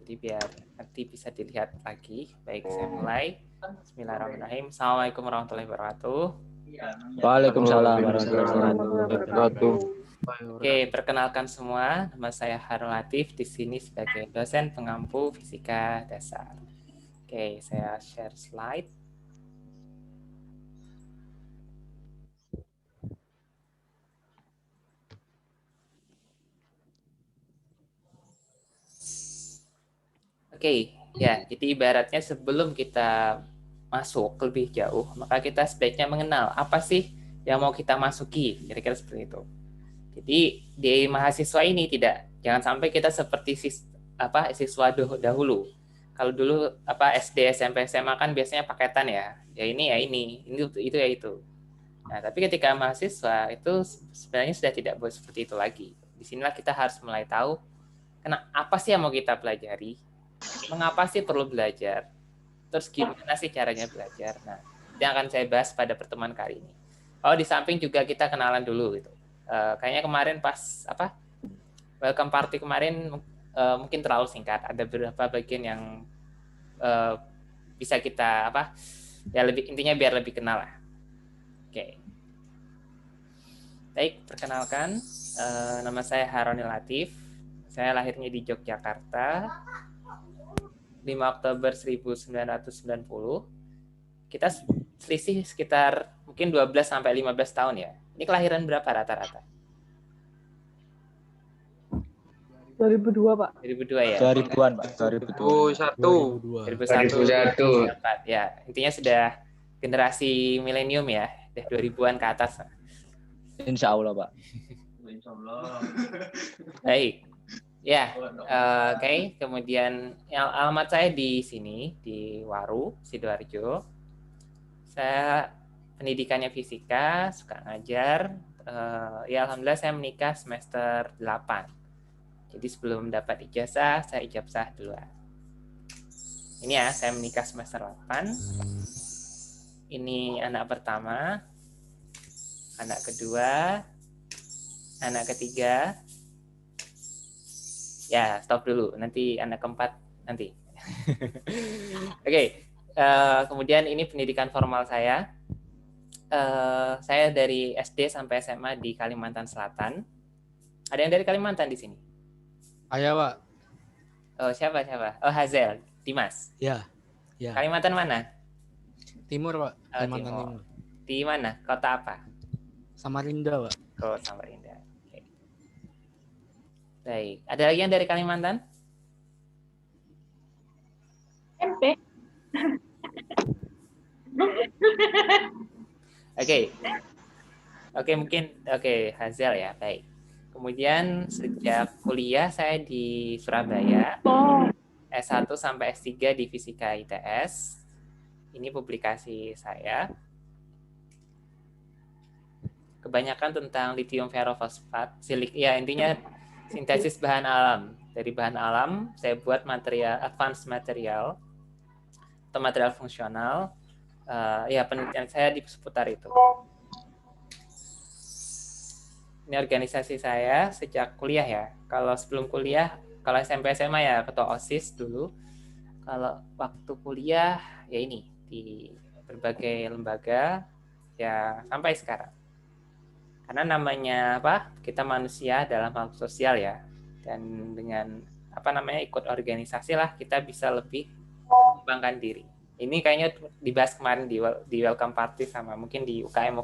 Jadi biar nanti bisa dilihat lagi. Baik, saya mulai. Bismillahirrahmanirrahim. Assalamualaikum warahmatullahi wabarakatuh. Waalaikumsalam warahmatullahi wabarakatuh. Oke, perkenalkan semua. Nama saya Harun Latif. Di sini sebagai dosen pengampu fisika dasar. Oke, saya share slide. Oke, ya, jadi ibaratnya sebelum kita masuk lebih jauh, maka kita sebaiknya mengenal apa sih yang mau kita masuki, kira-kira seperti itu. Jadi di mahasiswa ini jangan sampai kita seperti siswa dahulu. Kalau dulu SD, SMP, SMA kan biasanya paketan ya. Ya ini itu ya itu. Nah, tapi ketika mahasiswa itu sebenarnya sudah tidak boleh seperti itu lagi. Disinilah kita harus mulai tahu apa sih yang mau kita pelajari, mengapa sih perlu belajar, terus gimana sih caranya belajar. Nah, yang akan saya bahas pada pertemuan kali ini. Oh, di samping juga kita kenalan dulu gitu. Kayaknya kemarin pas welcome party kemarin mungkin terlalu singkat. Ada beberapa bagian yang bisa kita intinya biar lebih kenal lah. Oke. Baik, perkenalkan nama saya Harun Latif. Saya lahirnya di Yogyakarta 5 Oktober 1990. Kita selisih sekitar mungkin 12 sampai 15 tahun ya. Ini kelahiran berapa rata-rata? 2002, Pak. 2002 ya? 2000-an, Pak. 2001. 2001. Ya, intinya sudah generasi milenium ya. Udah 2000-an ke atas. Insya Allah, Pak. Insya Allah. Baik. Ya, oke. Kemudian alamat saya di sini, di Waru, Sidoarjo. Saya pendidikannya fisika, suka ngajar. Ya, alhamdulillah saya menikah semester 8. Jadi sebelum dapat ijazah, saya ijazah duluan. Ini ya, saya menikah semester 8. Ini anak pertama, anak kedua, anak ketiga. Ya, stop dulu. Nanti anak keempat nanti. Oke. Kemudian ini pendidikan formal saya. Saya dari SD sampai SMA di Kalimantan Selatan. Ada yang dari Kalimantan di sini? Ayah, Pak. Oh, siapa? Oh, Hazel, Dimas. Ya. Kalimantan mana? Timur, Pak. Kalimantan Timur. Di mana? Kota apa? Samarinda, Pak. Oh, Samarinda. Oke. Baik. Ada lagi yang dari Kalimantan? MP. Oke, Hazel ya, baik. Kemudian sejak kuliah saya di Surabaya, S1 sampai S3 di Fisika ITS. Ini publikasi saya. Kebanyakan tentang lithium ferrofosfat, ya intinya sintesis bahan alam. Dari bahan alam saya buat material advanced material atau material fungsional. Ya penelitian saya di seputar itu. Ini organisasi saya sejak kuliah ya. Kalau sebelum kuliah, kalau SMP SMA ya ketua OSIS dulu. Kalau waktu kuliah ya ini di berbagai lembaga ya sampai sekarang. Karena namanya kita manusia dalam makhluk sosial ya. Dan dengan ikut organisasi lah kita bisa lebih mengembangkan diri. Ini kayaknya dibahas kemarin di welcome party sama mungkin di UKM.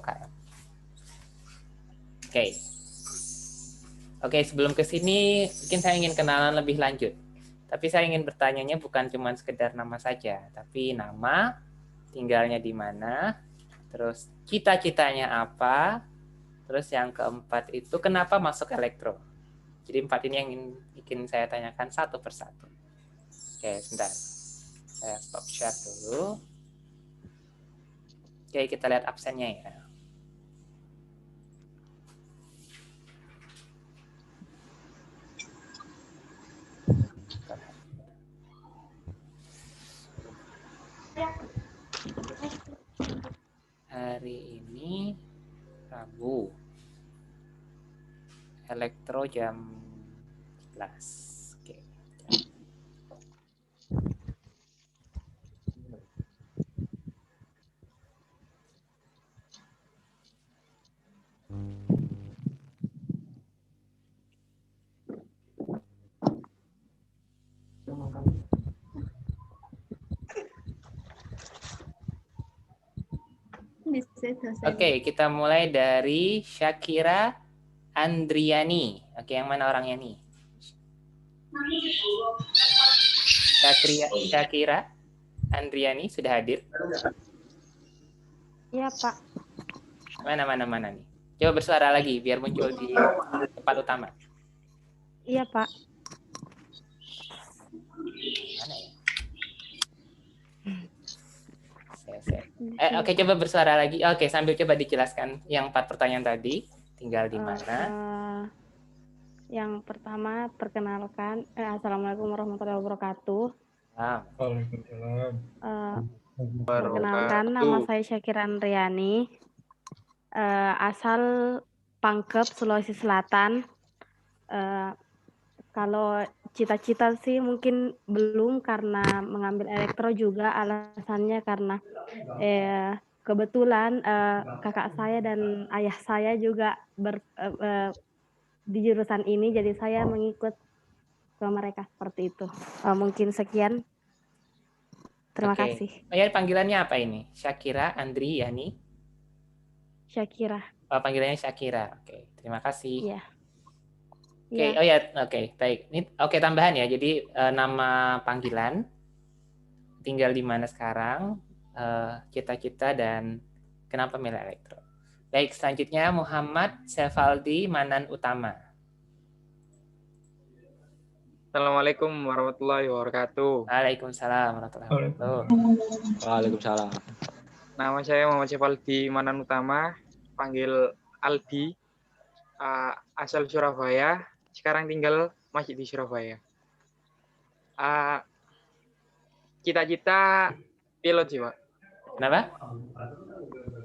Oke, sebelum ke sini mungkin saya ingin kenalan lebih lanjut. Tapi saya ingin bertanyanya bukan cuma sekedar nama saja, tapi nama, tinggalnya di mana, terus cita-citanya apa, terus yang keempat itu kenapa masuk elektro. Jadi 4 ini yang ingin saya tanyakan satu persatu. Oke, sebentar. Saya stop share dulu. Oke, kita lihat absennya ya. Hari ini Rabu. Elektro jam 11. Oke. Oke, kita mulai dari Syakira Andriani. Oke, yang mana orangnya nih? Syakira Andriani sudah hadir? Iya, Pak. Mana nih? Coba bersuara lagi biar muncul di tempat utama. Iya, Pak. Mana ya? Oke, coba bersuara lagi. Oke, sambil coba dijelaskan yang 4 pertanyaan tadi. Tinggal di mana? Yang pertama, perkenalkan. Assalamualaikum warahmatullahi wabarakatuh. Waalaikumsalam. Perkenalkan, nama saya Syakira Andriani. Asal Pangkep, Sulawesi Selatan. Kalau cita-cita sih mungkin belum, karena mengambil elektro juga alasannya karena kebetulan kakak saya dan ayah saya juga di jurusan ini, jadi saya mengikut ke mereka seperti itu. Mungkin sekian. Terima kasih. Oh ya, panggilannya apa ini? Syakira Andriani? Syakira. Oh, panggilannya Syakira. Oke, terima kasih. Iya. Oke, oh ya, oke, baik. Ini tambahan ya. Jadi nama panggilan, tinggal di mana sekarang, cita-cita dan kenapa milih elektro. Baik, selanjutnya Muhammad Sefaldi Manan Utama. Assalamualaikum warahmatullahi wabarakatuh. Waalaikumsalam warahmatullahi wabarakatuh. Waalaikumsalam. Nama saya Muhammad Sefaldi Manan Utama, panggil Aldi, asal Surabaya. Sekarang tinggal masih di Surabaya. Cita-cita pilot sih, Pak. Kenapa?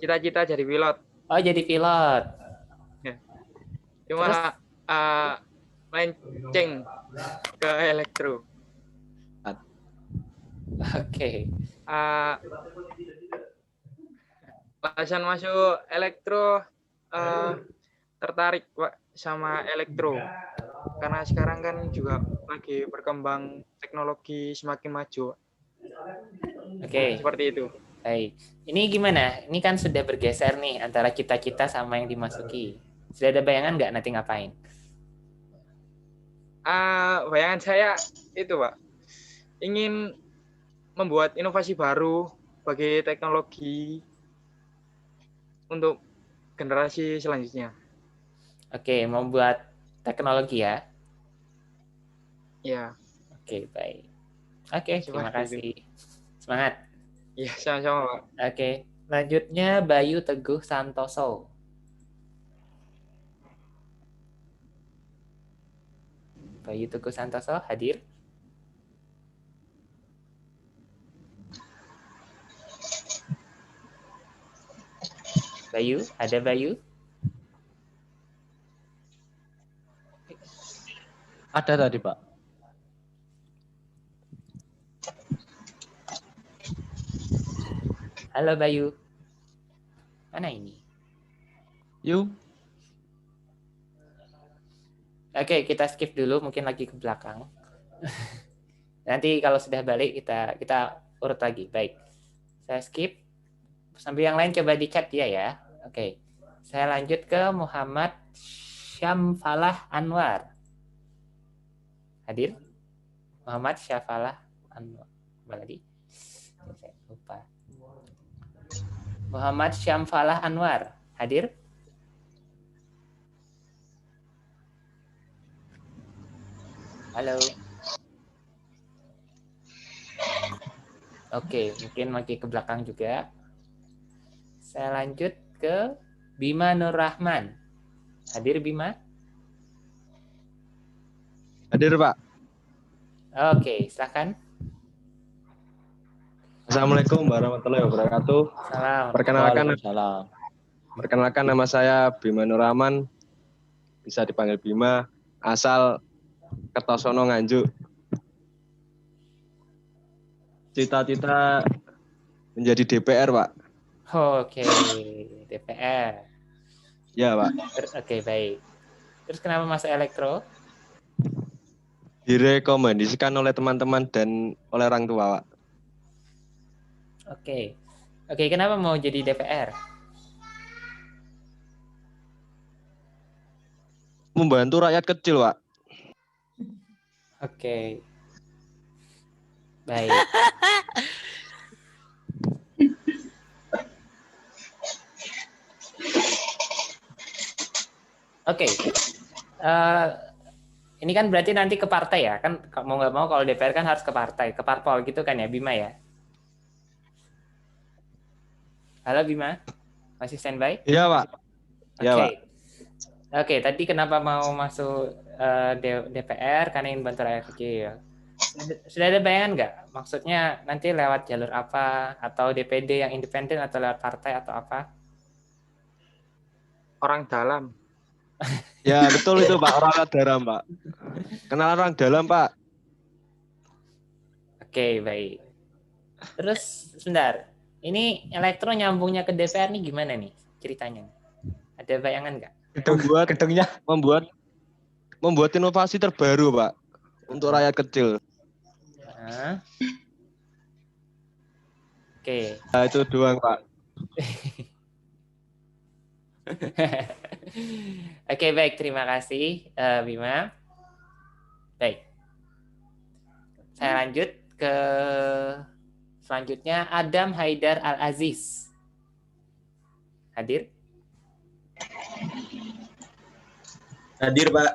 Cita-cita jadi pilot. Oh, jadi pilot. Cuma melenceng ke elektro. Oke. Alasan masuk elektro, tertarik, Pak, sama elektro. Karena sekarang kan juga lagi berkembang, teknologi semakin maju. Oke. Seperti itu. Baik. Ini gimana? Ini kan sudah bergeser nih antara cita-cita sama yang dimasuki. Sudah ada bayangan nggak nanti ngapain? Bayangan saya itu, Pak, ingin membuat inovasi baru bagi teknologi untuk generasi selanjutnya. Oke, membuat teknologi ya? Ya. Oke, baik. Oke, terima kasih. Semangat. Iya, sama-sama, Pak. Oke, lanjutnya Bayu Teguh Santoso. Bayu Teguh Santoso hadir? Bayu, ada Bayu? Ada tadi, Pak. Halo Bayu. Mana ini? Yuk. Oke, kita skip dulu, mungkin lagi ke belakang. Nanti kalau sudah balik kita urut lagi. Baik. Saya skip. Sambil yang lain coba di-chat dia ya. Oke. Saya lanjut ke Muhammad Syamfalah Anwar. Hadir? Muhammad Syamfalah Anwar. Kembali lagi. Saya lupa. Muhammad Syamfalah Anwar. Hadir? Halo. Oke, mungkin lagi ke belakang juga. Saya lanjut ke Bima Nur Rahman. Hadir Bima? Hadir, Pak. Oke, silakan. Assalamualaikum warahmatullahi wabarakatuh. Salam. Perkenalkan nama saya Bima Nur Rahman. Bisa dipanggil Bima. Asal Kertosono, Nganjuk. Cita-cita menjadi DPR, Pak. Oke, DPR. Ya, Pak. Oke, baik. Terus kenapa masuk elektro? direkomendasikan oleh teman-teman dan oleh orang tua, Pak. Oke. Oke, kenapa mau jadi DPR? Membantu rakyat kecil, Pak. Oke. Baik. Oke. Ini kan berarti nanti ke partai ya, kan mau nggak mau kalau DPR kan harus ke partai, ke parpol gitu kan ya, Bima ya? Halo Bima, masih standby? Iya, Pak. Iya, Oke. Pak. Oke, tadi kenapa mau masuk DPR? Karena ingin bantu rakyat kecil. Sudah ada bayangan nggak? Maksudnya nanti lewat jalur apa? Atau DPD yang independen atau lewat partai atau apa? Orang dalam. Ya, betul itu, Pak. Orang dalam, Pak. Kenal orang dalam, Pak. Oke, baik. Terus, sebentar. Ini elektro nyambungnya ke DPR nih gimana nih ceritanya? Ada bayangan nggak? Gedungnya. Membuat inovasi terbaru, Pak, untuk rakyat kecil. Nah. Oke. Nah, itu doang, Pak. Oke, baik. Terima kasih, Bima. Baik. Saya lanjut ke selanjutnya, Adam Haidar Al-Aziz. Hadir? Hadir, Pak.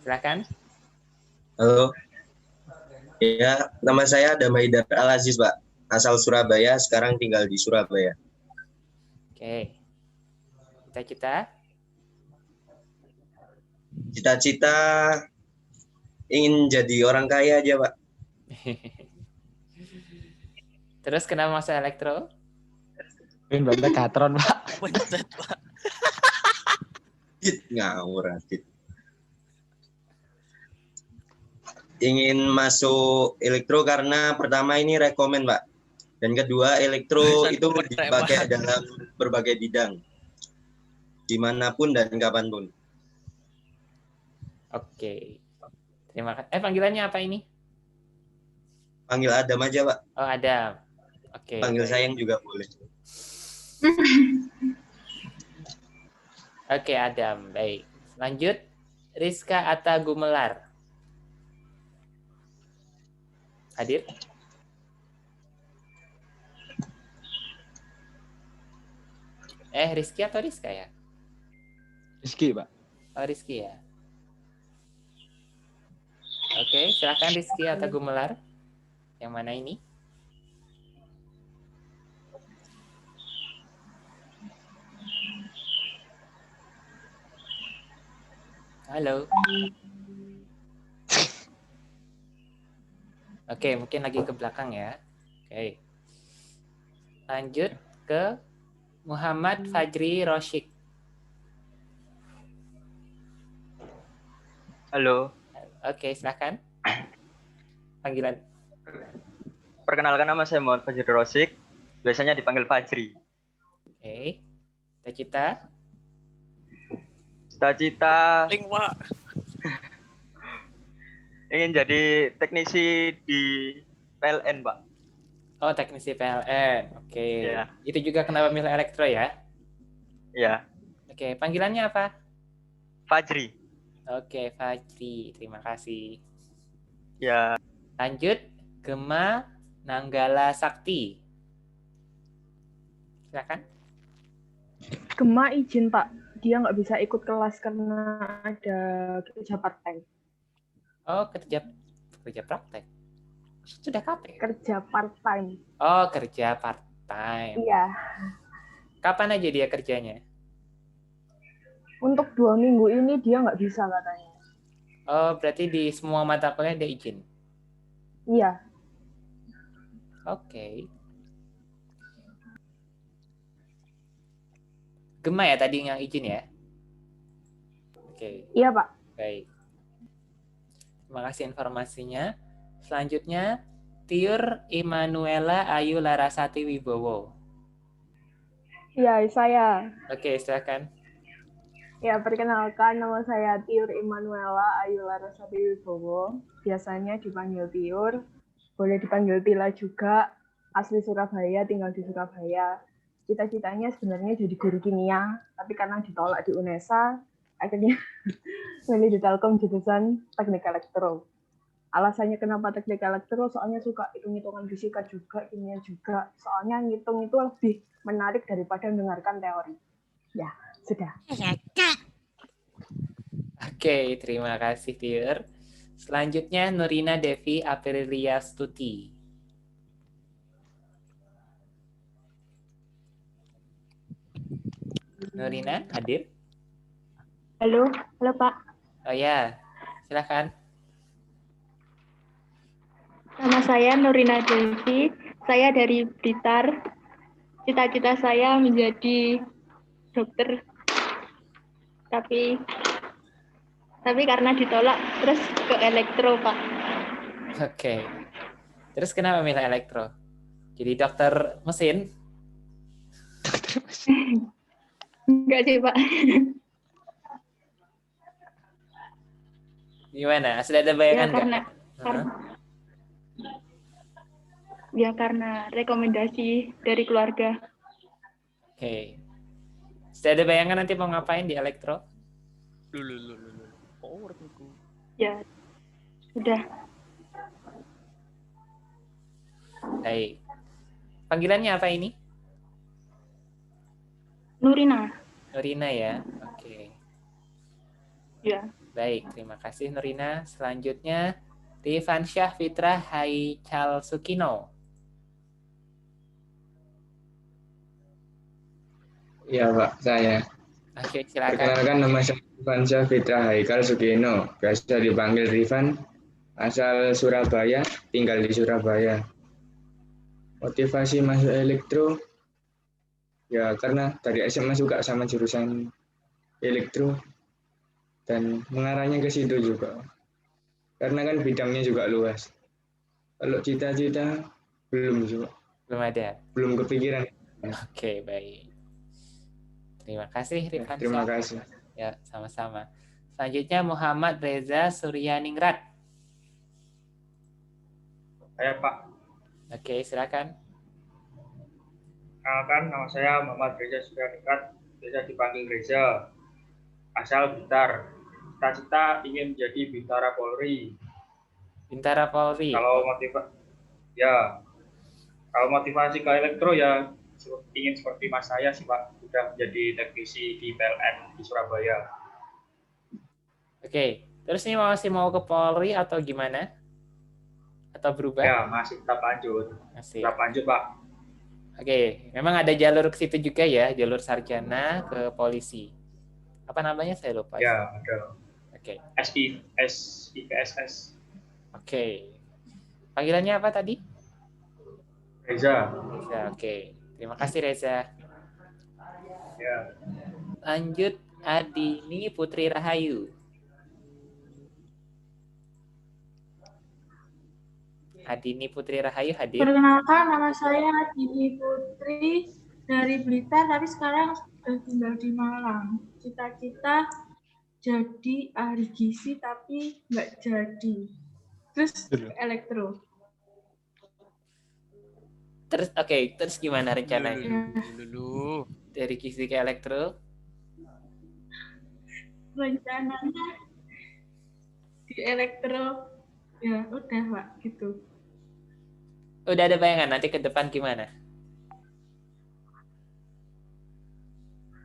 Silakan. Halo. Ya, nama saya Adam Haidar Al-Aziz, Pak. Asal Surabaya, sekarang tinggal di Surabaya. Oke. Cita-cita? Cita-cita ingin jadi orang kaya aja, Pak. Terus kenapa masuk elektro? Ini berarti katron, Pak. Buset, Pak. Ngawur, Adit. Ingin masuk elektro karena pertama ini rekomen, Pak. Dan kedua, elektro itu dipakai dalam berbagai bidang. Dimanapun dan kapanpun. Oke. Terima kasih. Panggilannya apa ini? Panggil Adam aja, Pak. Oh, Adam. Oke. Panggil baik. sayang juga boleh. Oke, Adam. Baik. Lanjut. Rizka Atta Gumelar. Hadir? Rizky atau Rizka ya? Rizky, Pak. Oh, Rizky ya. Oke, silakan Rizky Atta Gumelar. Yang mana ini? Halo. Oke, mungkin lagi ke belakang ya. Oke. Lanjut ke Muhammad Fajri Rosyik. Halo, Oke, silakan. Panggilan. perkenalkan nama saya Muhammad Fajri Rosik, biasanya dipanggil Fajri. Oke. Cita-cita. Cita-cita Link, Pak. ingin jadi teknisi di PLN, Pak. Oh, teknisi PLN. Oke. Iya. Itu juga kenapa milih elektro ya? Ya, Oke, panggilannya apa? Fajri. Oke, Fajri. Terima kasih. Ya, Lanjut, Gema Nanggala Sakti. Silakan. Gema izin Pak, dia nggak bisa ikut kelas karena ada kerja part time. Oh, kerja praktek. Sudah KP? Kerja part time. Oh, kerja part time. Iya. Kapan aja dia kerjanya? Untuk 2 minggu ini dia nggak bisa katanya. Oh, berarti di semua mata kuliah dia izin. Iya. Oke. Gema ya tadi yang izin ya? Oke, Iya Pak. baik. Terima kasih informasinya. Selanjutnya, Tiur Immanuela Ayu Larasati Wibowo. Iya, saya. Oke, silakan. Ya, perkenalkan nama saya Tiur Immanuela Ayu Larasati Wibowo. Biasanya dipanggil Tiur, boleh dipanggil Tila juga. Asli Surabaya, tinggal di Surabaya. Cita-citanya sebenarnya jadi guru kimia, tapi karena ditolak di UNESA, akhirnya milih di Telkom jurusan Teknik Elektro. Alasannya kenapa Teknik Elektro, soalnya suka hitung-hitungan fisika juga, kimia juga. Soalnya ngitung itu lebih menarik daripada mendengarkan teori. Ya, sudah. Oke, terima kasih, Tiur. Selanjutnya, Nurina Devi Aprilia Stuti. Nurina, hadir? Halo, halo Pak. Oh ya, silakan. Nama saya Nurina Devi. Saya dari Blitar. Cita-cita saya menjadi dokter. Tapi karena ditolak terus ke elektro, Pak. Oke. Terus kenapa milih elektro? Jadi dokter mesin? Enggak sih, Pak. Gimana? Sudah ada Ya bayangan nggak? karena rekomendasi dari keluarga. Oke. Sudah ada bayangan nanti mau ngapain di elektro? Ya, sudah. Baik. Panggilannya apa ini? Nurina. Nurina ya. Oke. Ya. Baik, terima kasih Nurina. Selanjutnya Rifansyah Fitra Haical Sukino. Iya Pak, saya. Oke, silakan. Perkenalkan nama saya Rifansyah Fitra Haikal Sukino. Biasa dipanggil Rifan. Asal Surabaya, tinggal di Surabaya. Motivasi masuk elektro, ya karena dari SMA suka sama jurusan elektro dan mengarahnya ke situ juga. Karena kan bidangnya juga luas. Kalau cita-cita belum juga. Belum ada. Belum kepikiran. Oke, baik. Terima kasih Rifansyah. Terima kasih. Ya, sama-sama. Selanjutnya Muhammad Reza Suryaningrat. Saya Pak. Oke, silakan. Kenalkan, nama saya Muhammad Reza Suryaningrat, biasa dipanggil Reza. Asal Blitar. Cita-cita ingin menjadi Bintara Polri. Bintara Polri. Kalau motivasi ke elektro ya ingin seperti mas saya sih Pak, sudah menjadi teknisi di PLN di Surabaya. Oke, terus ini masih mau ke Polri atau gimana? Atau berubah? Ya, masih tetap lanjut. Masih. Tetap lanjut Pak. Oke, memang ada jalur ke situ juga ya, jalur sarjana ke polisi. Apa namanya? Saya lupa. Ya, ada. Oke. SIPSS. Oke. Panggilannya apa tadi? Reza. Reza, oke. Terima kasih Reza. Ya. Lanjut Adini Putri Rahayu. Adini Putri Rahayu hadir. Perkenalkan, nama saya Adini Putri dari Blitar, tapi sekarang sudah tinggal di Malang. Cita-cita jadi ahli gizi, tapi nggak jadi. Terus elektro. Terus terus gimana rencananya? Dari gizi ke elektro? Rencananya di elektro, ya udah Pak, gitu. Udah ada bayangan nanti ke depan gimana?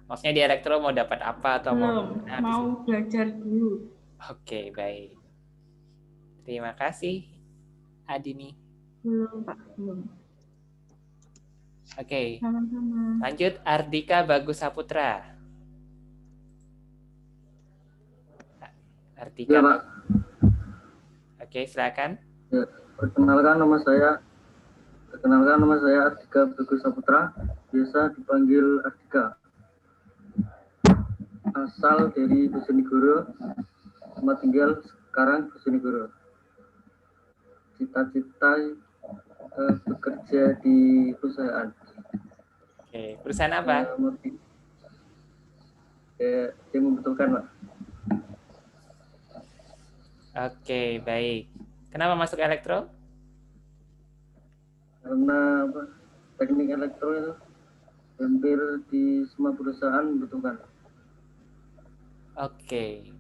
Maksudnya di elektro mau dapat apa atau mau belajar dulu. Oke, baik. Terima kasih Adini. Belum Pak, belum. Oke. Sama-sama. Lanjut Ardika Bagus Saputra. Ardika. Ya, Pak. Oke, silakan. Ya, perkenalkan nama saya Ardika Bagus Saputra, biasa dipanggil Ardika. Asal dari Bojonegoro, tempat tinggal sekarang Bojonegoro. Cita-cita bekerja di perusahaan. Oke, perusahaan apa? Saya membutuhkan, Pak. Oke, baik. Kenapa masuk elektro? Karena apa, teknik elektro itu hampir di semua perusahaan membutuhkan. Oke.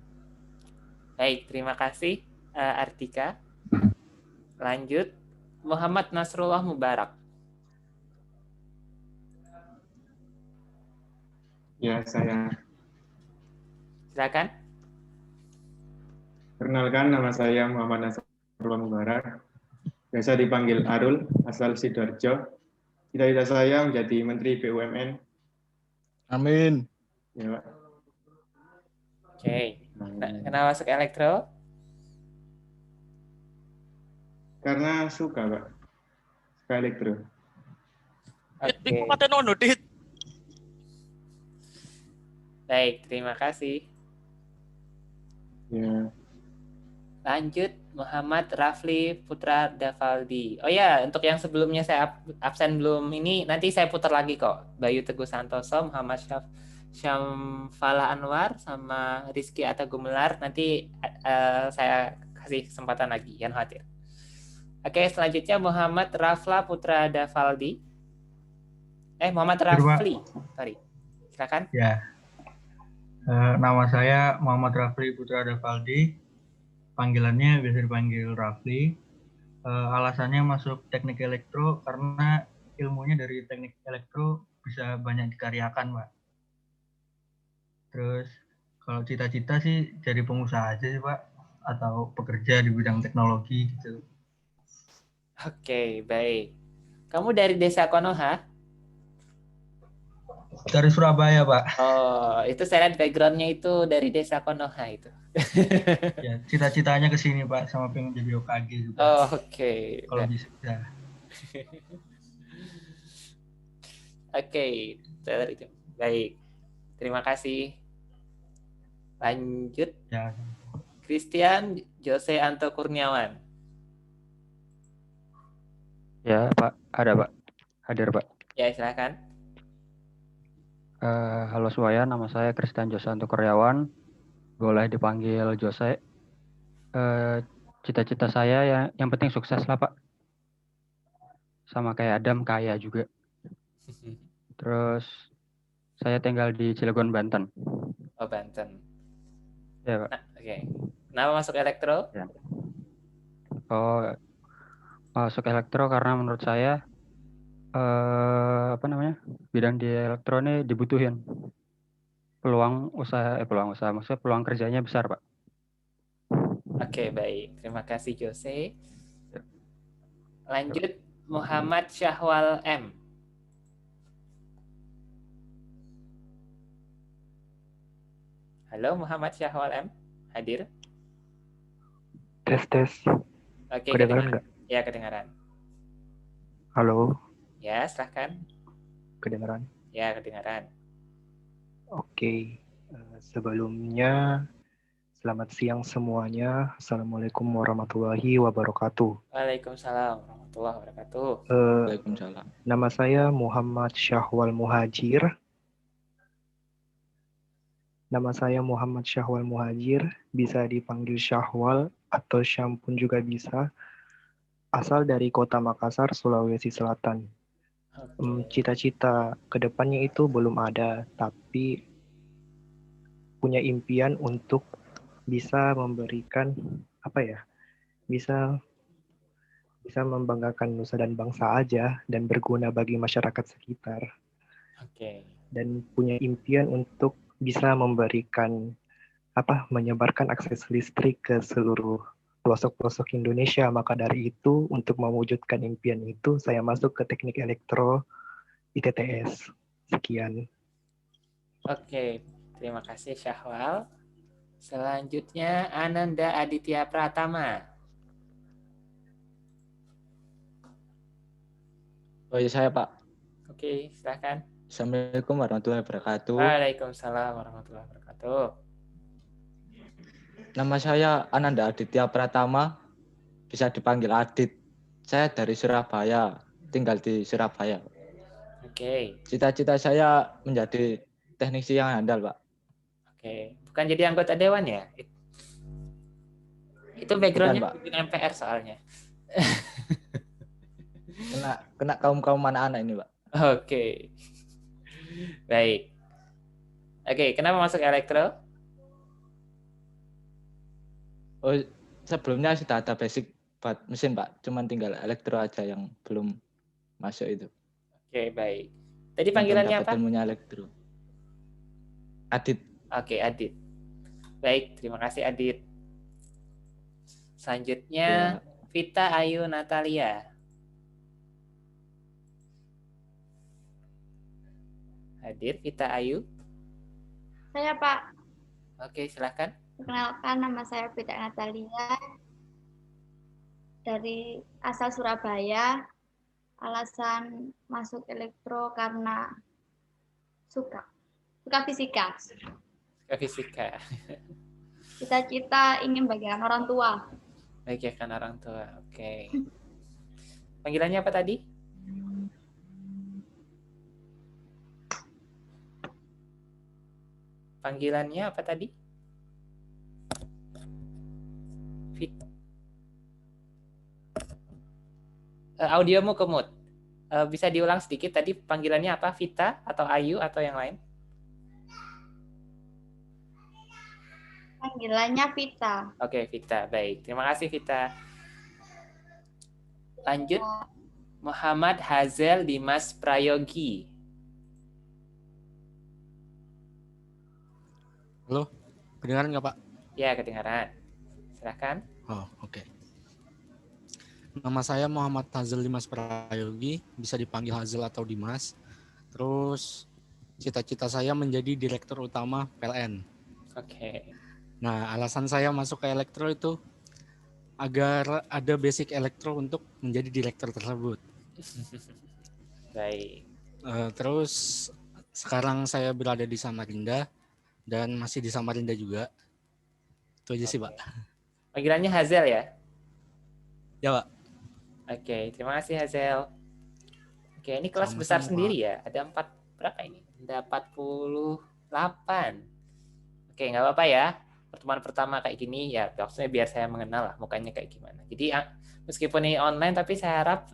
Baik, terima kasih Artika. Lanjut, Muhammad Nasrullah Mubarak. Ya, saya. Silakan. Perkenalkan, nama saya Muhammad Nasrullah Mubarak. Biasa dipanggil Arul, asal Sidoarjo. Cita-cita saya menjadi Menteri BUMN. Amin. Ya, Pak. Oke. Kenapa masuk elektro? Karena suka, Pak. Suka elektro. Oke. Baik, terima kasih. Ya. Lanjut, Muhammad Rafli Putra Davaldi. Oh ya, untuk yang sebelumnya saya absen belum ini, nanti saya putar lagi kok. Bayu Teguh Santoso, Muhammad Syamfala Anwar, sama Rizky Atta Gumelar. Nanti saya kasih kesempatan lagi, jangan khawatir. Oke, selanjutnya Muhammad Rafla Putra Davaldi. Muhammad Rafli. Sorry. Silakan. Ya. Nama saya Muhammad Rafli Putra Davaldi. Panggilannya biasa dipanggil Rafli. Alasannya masuk teknik elektro karena ilmunya dari teknik elektro bisa banyak dikaryakan, Pak. Terus kalau cita-cita sih jadi pengusaha aja sih, Pak, atau pekerja di bidang teknologi gitu. Oke, baik. Kamu dari desa Konoha? Dari Surabaya, Pak. Oh, itu saya lihat background-nya itu dari desa Konoha itu. Ya, cita-citanya ke sini, Pak, sama pengen jadi OKG juga. Oh, oke. Kalau bisa. Oke, itu. Baik. Terima kasih. Lanjut. Ya. Christian Jose Anto Kurniawan. Ya, Pak. Ada, Pak. Hadir, Pak. Ya, silakan. Halo semuanya, nama saya Christian Jose Anto Kurniawan. Boleh dipanggil Jose. Cita-cita saya yang penting sukses lah, Pak. Sama kayak Adam, kaya juga. Terus saya tinggal di Cilegon, Banten. Oh, Banten. Ya, Pak. Oke. Kenapa masuk elektro? Ya. Oh, masuk elektro karena menurut saya bidang di elektro ini dibutuhin. Peluang usaha maksudnya peluang kerjanya besar, Pak. Oke, baik. Terima kasih, Jose. Lanjut, Muhammad Syahwal M. Halo, Muhammad Syahwal M. Hadir? Tes. Oke, Kedengaran nggak? Ya, kedengaran. Halo, Ya, silahkan. kedengaran. Ya, kedengaran. Oke, sebelumnya selamat siang semuanya. Assalamualaikum warahmatullahi wabarakatuh. Waalaikumsalam warahmatullahi wabarakatuh. Waalaikumsalam. Nama saya Muhammad Syahwal Muhajir. Bisa dipanggil Syahwal atau Syam pun juga bisa. Asal dari kota Makassar, Sulawesi Selatan. Cita-cita kedepannya itu belum ada, tapi punya impian untuk bisa memberikan bisa membanggakan nusa dan bangsa aja dan berguna bagi masyarakat sekitar. Oke. Dan punya impian untuk bisa menyebarkan akses listrik ke seluruh pelosok-pelosok Indonesia. Maka dari itu, untuk mewujudkan impian itu, saya masuk ke teknik elektro ITTS. Sekian. Oke, terima kasih Syahwal. Selanjutnya Ananda Aditya Pratama. Oh iya, saya, Pak. Oke, silakan. Assalamualaikum warahmatullahi wabarakatuh. Waalaikumsalam warahmatullahi wabarakatuh. Nama saya Ananda Aditya Pratama, bisa dipanggil Adit. Saya dari Surabaya, tinggal di Surabaya. Oke. Cita-cita saya menjadi teknisi yang handal, Pak. Oke, bukan jadi anggota dewan ya? Itu backgroundnya Bukan, Pak. di MPR soalnya. Kena kaum anak-anak ini, Pak. Oke. Baik. Oke, kenapa masuk elektro? Oh, sebelumnya sudah ada basic buat mesin, Pak. Cuman tinggal elektro aja yang belum masuk itu. Oke, baik. Tadi Yang panggilannya belum dapat apa? ilmunya elektro. Adit. Oke, Adit. Baik, terima kasih Adit. Selanjutnya Ya. Vita Ayu Natalia. Hadir Vita Ayu. Saya Pak, Oke, silakan. perkenalkan nama saya Vita Natalia dari asal Surabaya. Alasan masuk elektro karena suka fisika. Suka fisika. Cita-cita ingin bagian orang tua. Bagikan orang tua. Oke. Panggilannya apa tadi? Panggilannya apa tadi? Audiomu ke mute. Bisa diulang sedikit tadi panggilannya apa? Vita atau Ayu atau yang lain? Panggilannya Vita. Oke, Vita. Baik. Terima kasih, Vita. Lanjut. Muhammad Hazel Dimas Prayogi. Halo, kedengaran nggak Pak? Ya, kedengaran. Silakan. Oh, oke. Nama saya Muhammad Hazel Dimas Prayogi, bisa dipanggil Hazel atau Dimas. Terus cita-cita saya menjadi direktur utama PLN. Oke. Nah, alasan saya masuk ke elektro itu agar ada basic elektro untuk menjadi direktur tersebut. Baik. Terus sekarang saya berada di Samarinda dan masih di Samarinda juga. Itu aja sih, Pak. Panggilannya Hazel ya? Ya, Pak. Oke, terima kasih Hazel. Oke, ini kelas Sama-sama, besar Pak. sendiri ya. Ada berapa ini? Ada 48. Oke, nggak apa-apa ya. Pertemuan pertama kayak gini ya, maksudnya biar saya mengenal lah mukanya kayak gimana. Jadi meskipun ini online, tapi saya harap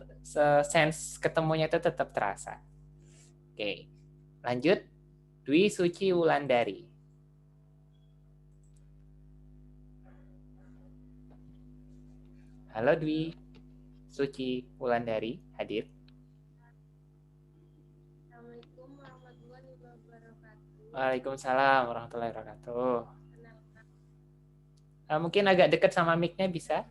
sense ketemunya itu tetap terasa. Oke, lanjut. Dwi Suci Wulandari. Halo Dwi Suci Wulandari, hadir. Assalamualaikum warahmatullahi wabarakatuh. Waalaikumsalam warahmatullahi wabarakatuh. Mungkin agak dekat sama mic-nya bisa?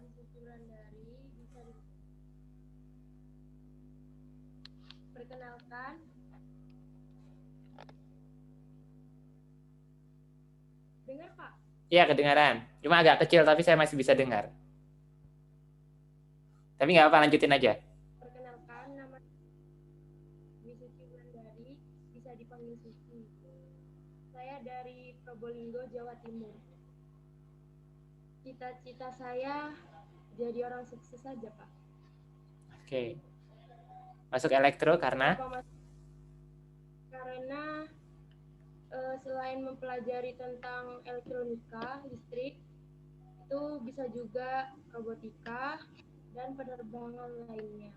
Perkenalkan, dengar Pak? Iya, kedengaran. Cuma agak kecil, tapi saya masih bisa dengar. Tapi nggak apa, lanjutin aja. Perkenalkan, nama Dwi Suci Wulandari, bisa dipanggil Suci. Saya dari Probolinggo, Jawa Timur. Cita-cita saya jadi orang sukses saja, Pak. Oke. Masuk elektro karena? Karena selain mempelajari tentang elektronika, listrik, itu bisa juga robotika dan penerbangan lainnya.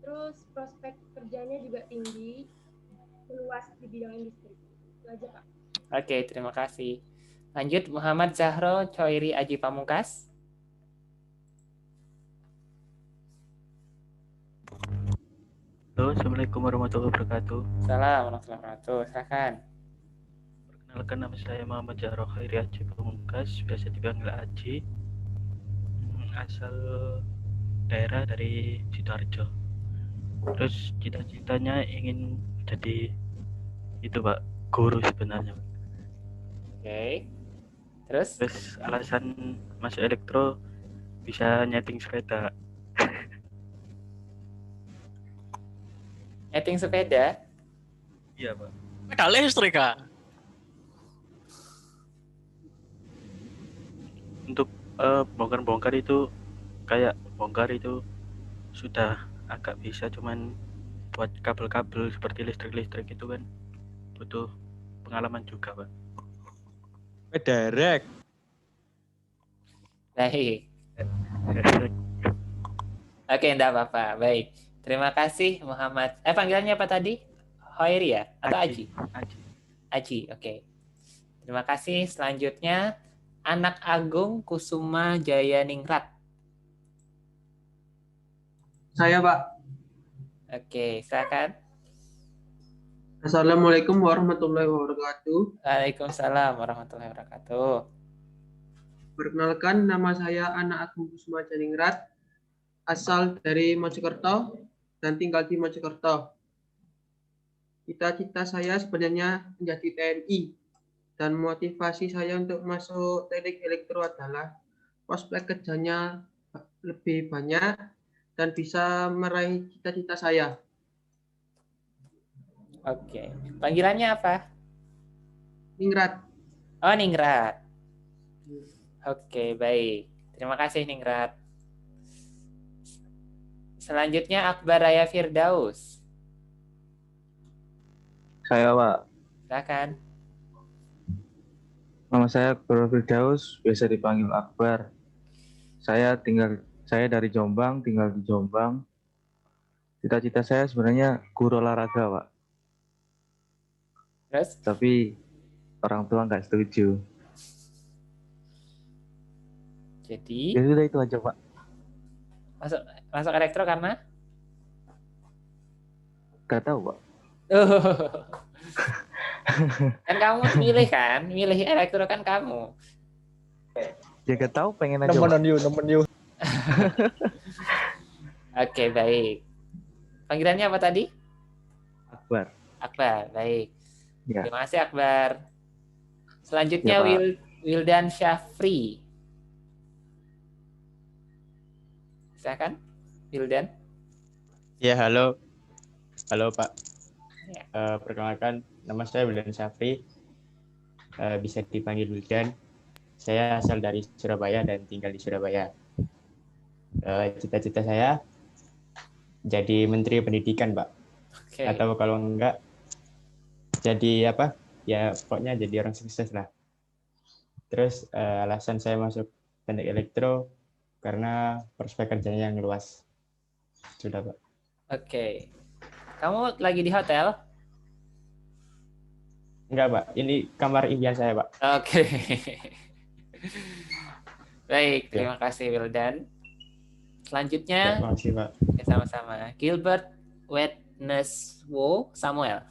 Terus prospek kerjanya juga tinggi, luas di bidang industri. Itu aja, Pak. Oke, terima kasih. Lanjut, Muhammad Zahro Choiri Aji Pamungkas. Halo, Assalamualaikum warahmatullahi wabarakatuh. Salam warahmatullahi wabarakatuh. Silakan. Perkenalkan, nama saya Muhammad Zahro Choiri Aji Pamungkas, biasa dipanggil Aji. Asal daerah dari Sidoarjo. Terus cita-citanya ingin jadi itu Pak, guru sebenarnya. Oke. Terus alasan masuk elektro bisa nyeting sepeda. Nyeting sepeda? Iya Pak. Sepeda listrik, Kak. Untuk bongkar-bongkar itu kayak bongkar itu sudah agak bisa, cuman buat kabel-kabel seperti listrik-listrik itu kan butuh pengalaman juga Pak. Derek. Baik. Oke, enggak apa-apa. Baik. Terima kasih Muhammad. Panggilannya apa tadi? Hoiri ya? Atau Aji? Aji, oke. Terima kasih. Selanjutnya, Anak Agung Kusuma Jayaningrat. Saya, Pak. Oke, silakan. Assalamualaikum warahmatullahi wabarakatuh. Waalaikumsalam warahmatullahi wabarakatuh. Perkenalkan, nama saya Anak Agung Kusuma Jayaningrat, asal dari Mojokerto dan tinggal di Mojokerto. Cita-cita saya sebenarnya menjadi TNI, dan motivasi saya untuk masuk teknik elektro adalah prospek kerjanya lebih banyak dan bisa meraih cita-cita saya. Oke. Panggilannya apa? Ningrat. Oh, Ningrat. Oke, baik. Terima kasih, Ningrat. Selanjutnya, Akbar Raya Firdaus. Saya, Pak. Silakan. Nama saya Akbar Firdaus, biasa dipanggil Akbar. Saya dari Jombang, tinggal di Jombang. Cita-cita saya sebenarnya guru olahraga, Pak. Terus? Tapi orang tua nggak setuju. Jadi? Ya sudah itu aja, Pak. Masuk elektro karena? Gak tahu, Pak. Kan kamu milih kan? Milih elektro kan kamu. Ya gak tahu, pengen aja. Nemen you. Oke, baik. Panggilannya apa tadi? Akbar. Akbar, baik. Ya. Terima kasih Akbar. Selanjutnya Ya, Pak. Wildan Syafri. Silakan, Wildan. Ya, halo. Halo, Pak. Ya. Perkenalkan, nama saya Wildan Syafri. Bisa dipanggil Wildan. Saya asal dari Surabaya dan tinggal di Surabaya. Cita-cita saya jadi Menteri Pendidikan, Pak. Oke. Atau kalau enggak, jadi apa? Ya, pokoknya jadi orang sukses lah. Terus alasan saya masuk teknik elektro karena prospek kerjanya yang luas. Sudah, Pak. Oke. Kamu lagi di hotel? Enggak, Pak. Ini kamar impian saya, Pak. Oke. Baik, terima kasih Wildan. Selanjutnya, Terima kasih, Pak. ya, sama-sama. Gilbert Wedneswo Samuel.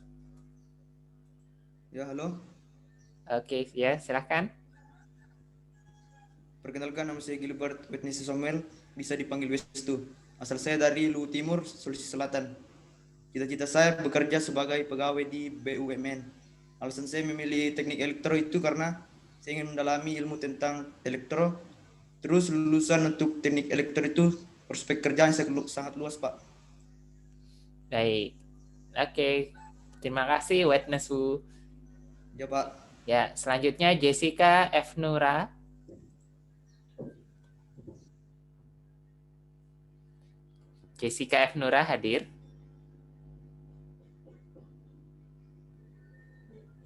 Ya, halo. Oke, ya, silahkan. Perkenalkan, nama saya Gilbert Wedneswo Samuel, bisa dipanggil Westu. Asal saya dari Luwu Timur, Sulawesi Selatan. Cita-cita saya bekerja sebagai pegawai di BUMN. Alasan saya memilih teknik elektro itu karena saya ingin mendalami ilmu tentang elektro. Terus lulusan untuk teknik elektro itu prospek kerjaan sangat luas, Pak. Baik. Oke. Terima kasih Wedneswo. Ya, Pak. Ya, selanjutnya Jessica F. Nura. Jessica F. Nura hadir.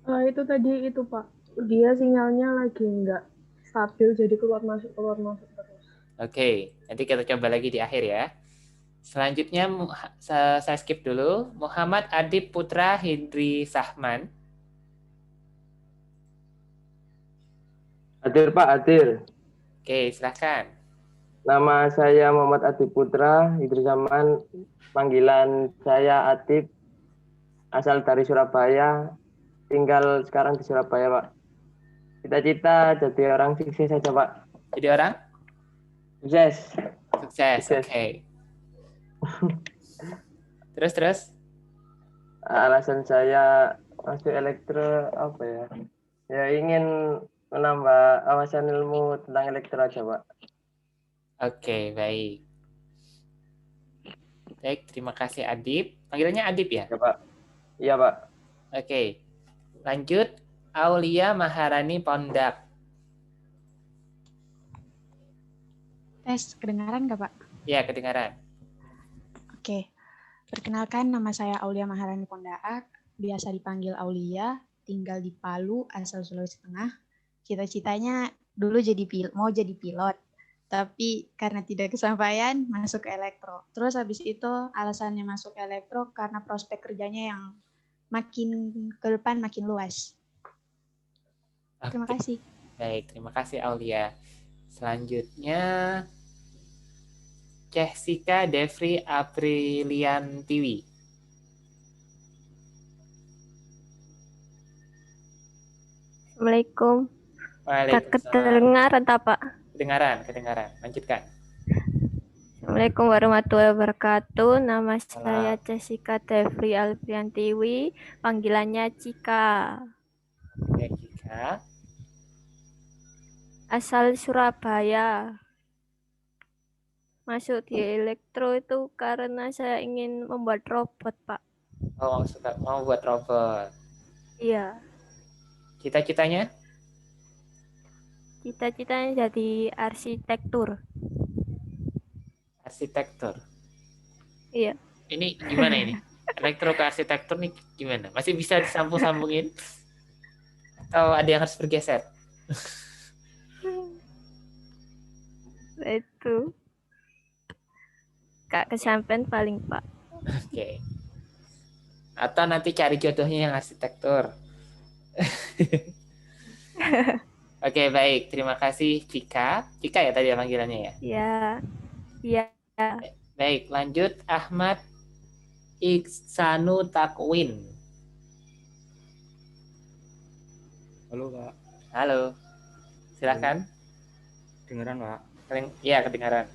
Itu tadi itu Pak, dia sinyalnya lagi nggak stabil jadi keluar masuk terus. Oke, nanti kita coba lagi di akhir ya. Selanjutnya saya skip dulu. Muhammad Adib Putra Hidri Sahman. Hadir Pak, hadir. Oke, silahkan. Nama saya Muhammad Adib Putra Hidri Sahman. Panggilan saya Adib, asal dari Surabaya. Tinggal sekarang di Surabaya, Pak. Cita-cita jadi orang sukses saja, Pak. Jadi orang? Sukses. Sukses, oke. Terus? Alasan saya masuk elektro apa ya? Ya ingin menambah wawasan ilmu tentang elektro aja, Pak. Oke, baik. Baik, terima kasih Adib. Panggilannya Adib ya? Ya, Pak. Iya, Pak. Oke. Lanjut, Aulia Maharani Pondak. Tes, kedengaran nggak, Pak? Ya, kedengaran. Oke. Perkenalkan, nama saya Aulia Maharani Pondak, biasa dipanggil Aulia, tinggal di Palu, asal Sulawesi Tengah. cita-citanya dulu mau jadi pilot, tapi karena tidak kesampaian masuk ke elektro. Terus habis itu alasannya masuk elektro karena prospek kerjanya yang makin ke depan makin luas. Terima kasih. Baik, terima kasih Aulia. Selanjutnya Jessica Devri Apriliantiwi. Assalamualaikum. Waalaikumsalam. Kedengaran tak Pak? Kedengaran. Lanjutkan. Assalamualaikum warahmatullahi wabarakatuh. Nama saya Jessica Devri Alfiantiwi, panggilannya Cika. Oke, Cika. Asal Surabaya. Masuk di elektro itu karena saya ingin membuat robot, Pak. Oh, mau buat robot. Iya. Cita-citanya? Cita-citanya jadi arsitektur. Arsitektur. Iya. Ini gimana ini? Elektro ke arsitektur nih gimana? Masih bisa disambung-sambungin? Atau ada yang harus bergeser? Itu. Kak kesampean paling Pak. Oke. Atau nanti cari jodohnya yang arsitektur. Oke, baik. Terima kasih Cika. Cika ya tadi panggilannya ya? Iya. Iya. Baik, lanjut Ahmad Iksanu Takwin. Halo Pak. Halo. Silakan. Kedengaran Pak? Iya, kedengaran.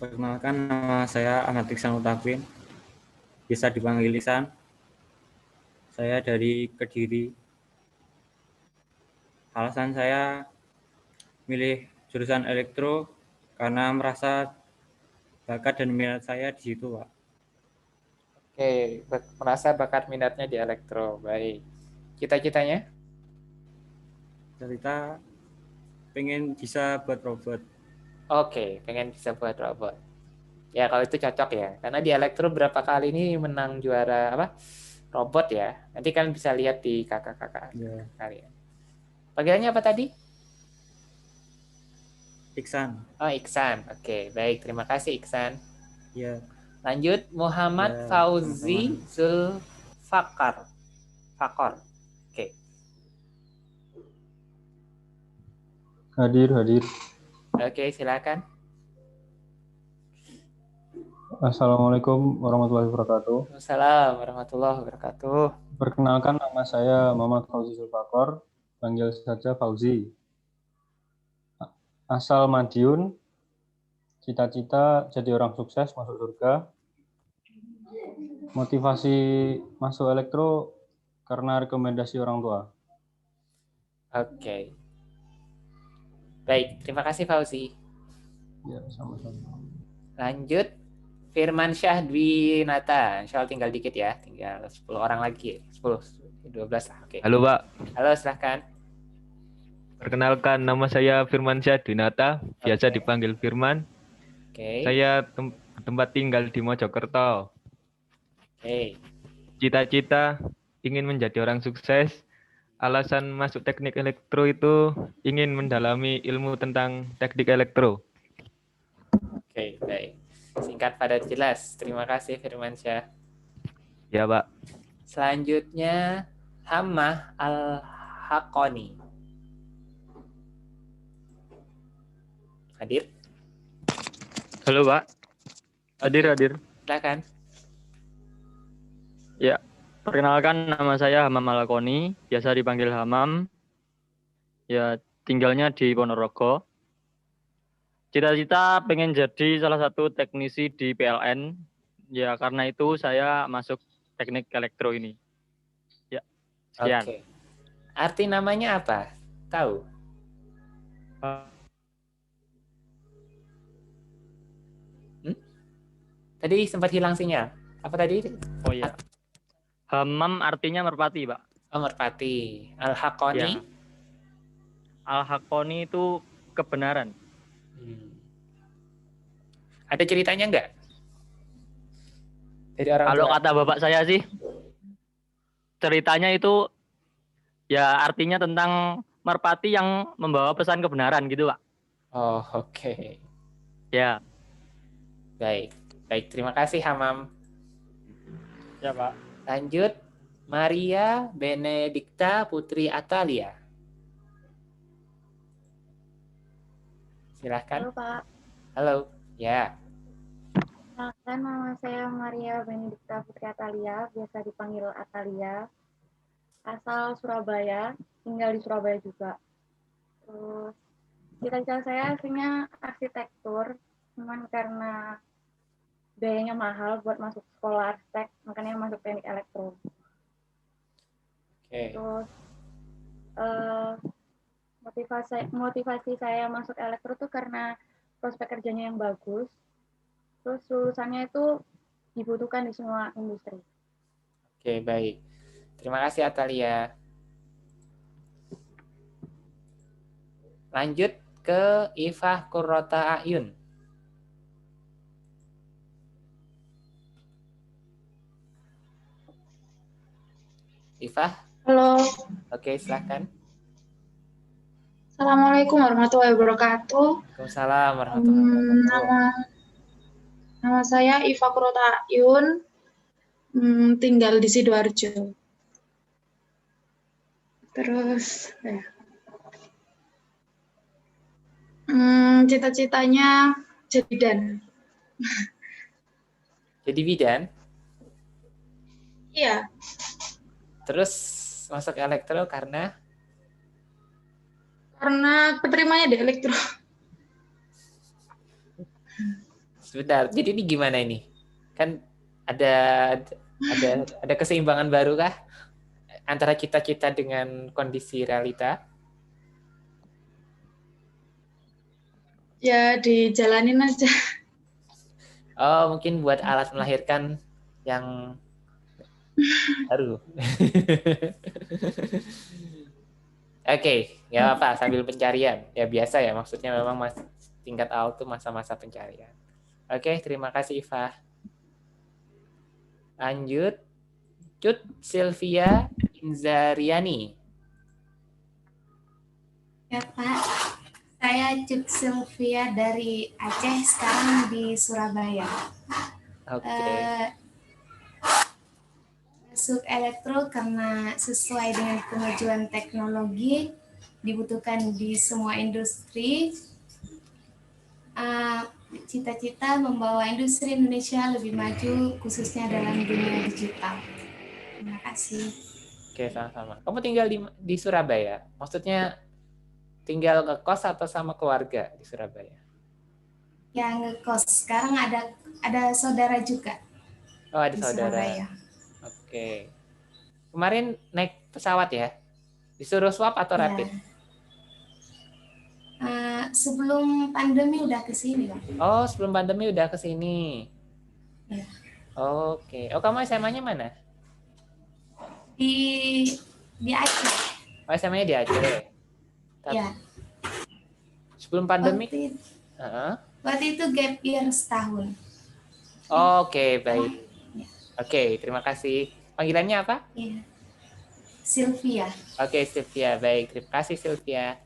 Perkenalkan, nama saya Ahmad Iksanu Takwin. Bisa dipanggil Lisan. Saya dari Kediri. Alasan saya milih jurusan elektro karena merasa bakat dan minat saya di situ, Pak. Oke, merasa bakat minatnya di elektro. Baik. Cita-citanya? Kita pengen bisa buat robot. Oke, pengen bisa buat robot. Ya, kalau itu cocok ya. Karena di elektro berapa kali ini menang juara robot ya. Nanti kan bisa lihat di kakak-kakak kalian. Panggilannya apa tadi? Iksan. Oh, Iksan. Oke, baik. Terima kasih Iksan. Ya. Lanjut Muhammad Fauzi Zulfakar. Oke. Hadir. Oke, silakan. Assalamualaikum warahmatullahi wabarakatuh. Assalamualaikum warahmatullahi wabarakatuh. Perkenalkan, nama saya Muhammad Fauzi Zulfakar, panggil saja Fauzi. Asal Madiun, cita-cita jadi orang sukses masuk surga. Motivasi masuk elektro karena rekomendasi orang tua. Oke. Baik, terima kasih Fauzi. Ya, sama-sama. Lanjut Firman Syah Dwinata. Insya Allah tinggal dikit ya, tinggal 10 orang lagi. 12 lah. Oke. Halo Pak. Halo, silahkan. Perkenalkan, nama saya Firman Syah Dwinata, biasa dipanggil Firman. Oke. Saya tempat tinggal di Mojokerto. Oke. Cita-cita ingin menjadi orang sukses. Alasan masuk teknik elektro itu ingin mendalami ilmu tentang teknik elektro. Oke, baik. Singkat padat jelas. Terima kasih Firman Syah. Ya, Pak. Selanjutnya Hamah Al-Hakoni. Hadir? Halo, Pak. Hadir. Silakan. Ya, perkenalkan nama saya Hamam Al-Hakoni, biasa dipanggil Hamam. Ya, tinggalnya di Ponorogo. Cita-cita pengen jadi salah satu teknisi di PLN. Ya, karena itu saya masuk teknik elektro ini. Ya, sekian. Oke. Arti namanya apa? Tahu? Tadi sempat hilang sinyal. Apa tadi? Oh iya. Hamam artinya merpati, Pak. Oh, merpati. Al-Hakoni? Ya. Al-Hakoni itu kebenaran. Ada ceritanya enggak? Dari orang Kalau tua? kata bapak saya sih, ceritanya itu ya artinya tentang merpati yang membawa pesan kebenaran gitu, Pak. Oh, oke. Ya. Baik. Baik, terima kasih Hamam. Ya, Pak. Lanjut, Maria Benedikta Putri Atalia. Silahkan. Halo Pak, Halo. Ya. kenalkan nama saya Maria Benedikta Putri Atalia, biasa dipanggil Atalia. Asal Surabaya, tinggal di Surabaya juga. Terus cita-cita saya aslinya arsitektur, cuman karena biayanya mahal buat masuk sekolah arsitek, makanya masuk teknik elektro. Oke. Terus motivasi saya masuk elektro tuh karena prospek kerjanya yang bagus. Terus lulusannya itu dibutuhkan di semua industri. Oke, baik. Terima kasih Atalia. Lanjut ke Ifah Qurrata Ayun. Ifah? Halo. Oke, silahkan. Assalamualaikum warahmatullahi wabarakatuh. Waalaikumsalam warahmatullahi wabarakatuh. Nama saya Iva Kurota Yun, tinggal di Sidoarjo. Terus, cita-citanya jadi bidan. Jadi bidan? Iya. Terus masuk elektro karena? Karena keterimanya di elektro. Sebentar, jadi ini gimana ini? Kan ada keseimbangan baru kah antara cita-cita dengan kondisi realita? Ya, dijalanin aja. Oh, mungkin buat alat melahirkan yang baru. Oke, nggak apa-apa, sambil pencarian. Ya biasa ya, maksudnya memang tingkat awal itu masa-masa pencarian. Oke, terima kasih Ifah. Lanjut, Cut Sylvia Inzariani. Ya Pak, saya Cut Sylvia dari Aceh, sekarang di Surabaya. Oke. Masuk elektro karena sesuai dengan kemajuan teknologi, dibutuhkan di semua industri. Cita-cita membawa industri Indonesia lebih maju, khususnya dalam dunia digital. Terima kasih. Oke, sama-sama. Kamu tinggal di Surabaya? Maksudnya tinggal ngekos atau sama keluarga di Surabaya? Yang ngekos. Sekarang ada saudara juga. Oh, ada di saudara. Surabaya. Oke. Kemarin naik pesawat ya? Disuruh swab atau rapid? Sebelum pandemi udah ke sini, Bang. Oh, sebelum pandemi udah ke sini. Ya. Oke. Oh, kamu SMA-nya mana? Di Aceh. Oh, SMA-nya di Aceh. Ya. Sebelum pandemi? Waktu itu gap year setahun. Oke, baik. Oke, terima kasih. Panggilannya apa? Iya. Sylvia. Oke, Sylvia. Baik, terima kasih Sylvia.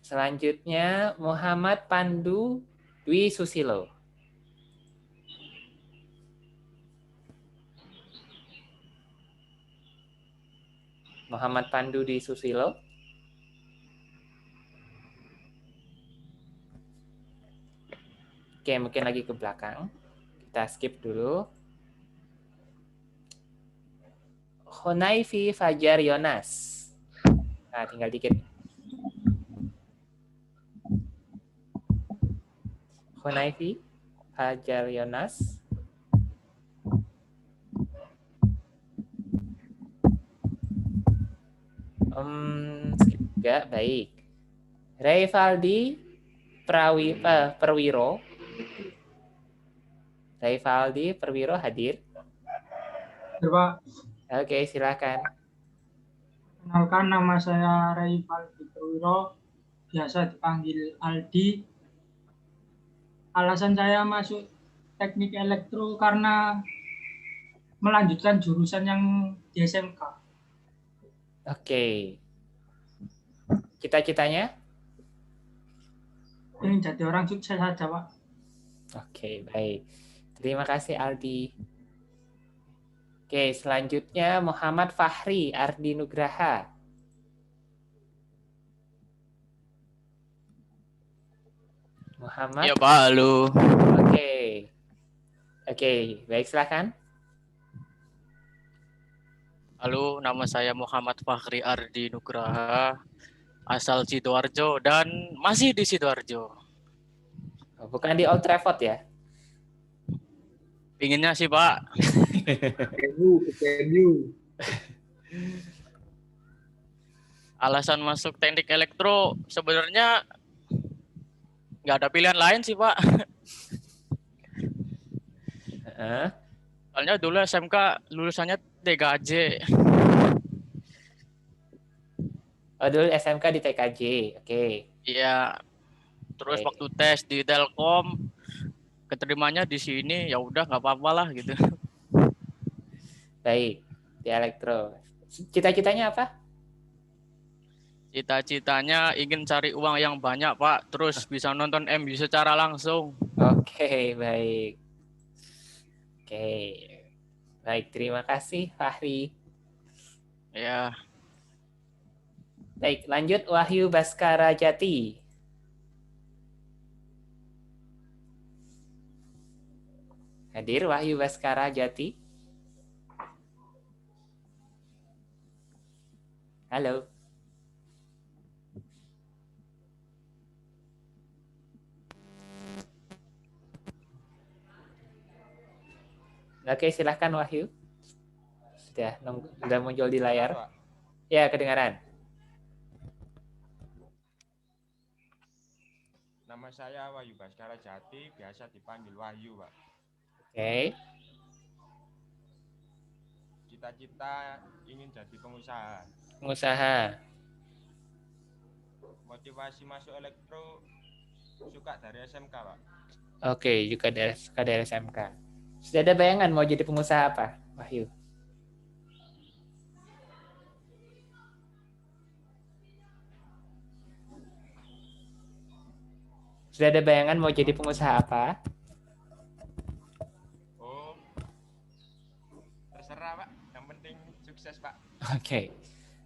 Selanjutnya Muhammad Pandu Dwi Susilo. Muhammad Pandu Dwi Susilo. Oke, mungkin lagi ke belakang. Kita skip dulu. Hunaifi Fajar Yonas. Nah, tinggal dikit. Hunaifi Fajar Yonas. Skip juga, baik. Rayvaldi Perwiro. Rayvaldi Perwiro hadir. Pak. Oke, silakan. Kenalkan, nama saya Rayvaldi Perwiro, biasa dipanggil Aldi. Alasan saya masuk teknik elektro karena melanjutkan jurusan yang di SMK. Oke, Cita-citanya? Ingin jadi orang sukses saja, Pak. Oke, baik. Terima kasih Aldi. Oke, selanjutnya Muhammad Fahri Ardi Nugraha. Muhammad. Iya Pak, halo. Oke. Oke, baik silakan. Halo, nama saya Muhammad Fahri Ardi Nugraha, asal Sidoarjo dan masih di Sidoarjo. Oh, bukan di Old Trafford ya? Pinginnya sih Pak. Alasan masuk teknik elektro sebenarnya nggak ada pilihan lain sih Pak. Soalnya dulu SMK lulusannya TKJ. Oh, dulu SMK di TKJ, oke. Iya. Terus waktu tes di Telkom, keterimanya di sini, ya udah nggak apa-apa lah gitu. Baik, di elektro. Cita-citanya apa? Cita-citanya ingin cari uang yang banyak Pak, terus bisa nonton MU secara langsung. Oke, baik. Oke. Baik, terima kasih Fahri. Ya. Baik, lanjut Wahyu Baskara Jati. Hadir Wahyu Baskara Jati. Halo. Oke, silahkan Wahyu. Sudah muncul di layar. Ya, kedengaran. Nama saya Wahyu Baskara Jati, biasa dipanggil Wahyu, Pak. Oke. Cita-cita ingin jadi pengusaha. Pengusaha. Motivasi masuk elektro suka dari SMK, Pak. Oke, juga dari SMK. Sudah ada bayangan mau jadi pengusaha apa, Wahyu? Sudah ada bayangan mau jadi pengusaha apa? Oh, terserah Pak. Yang penting sukses Pak. Oke,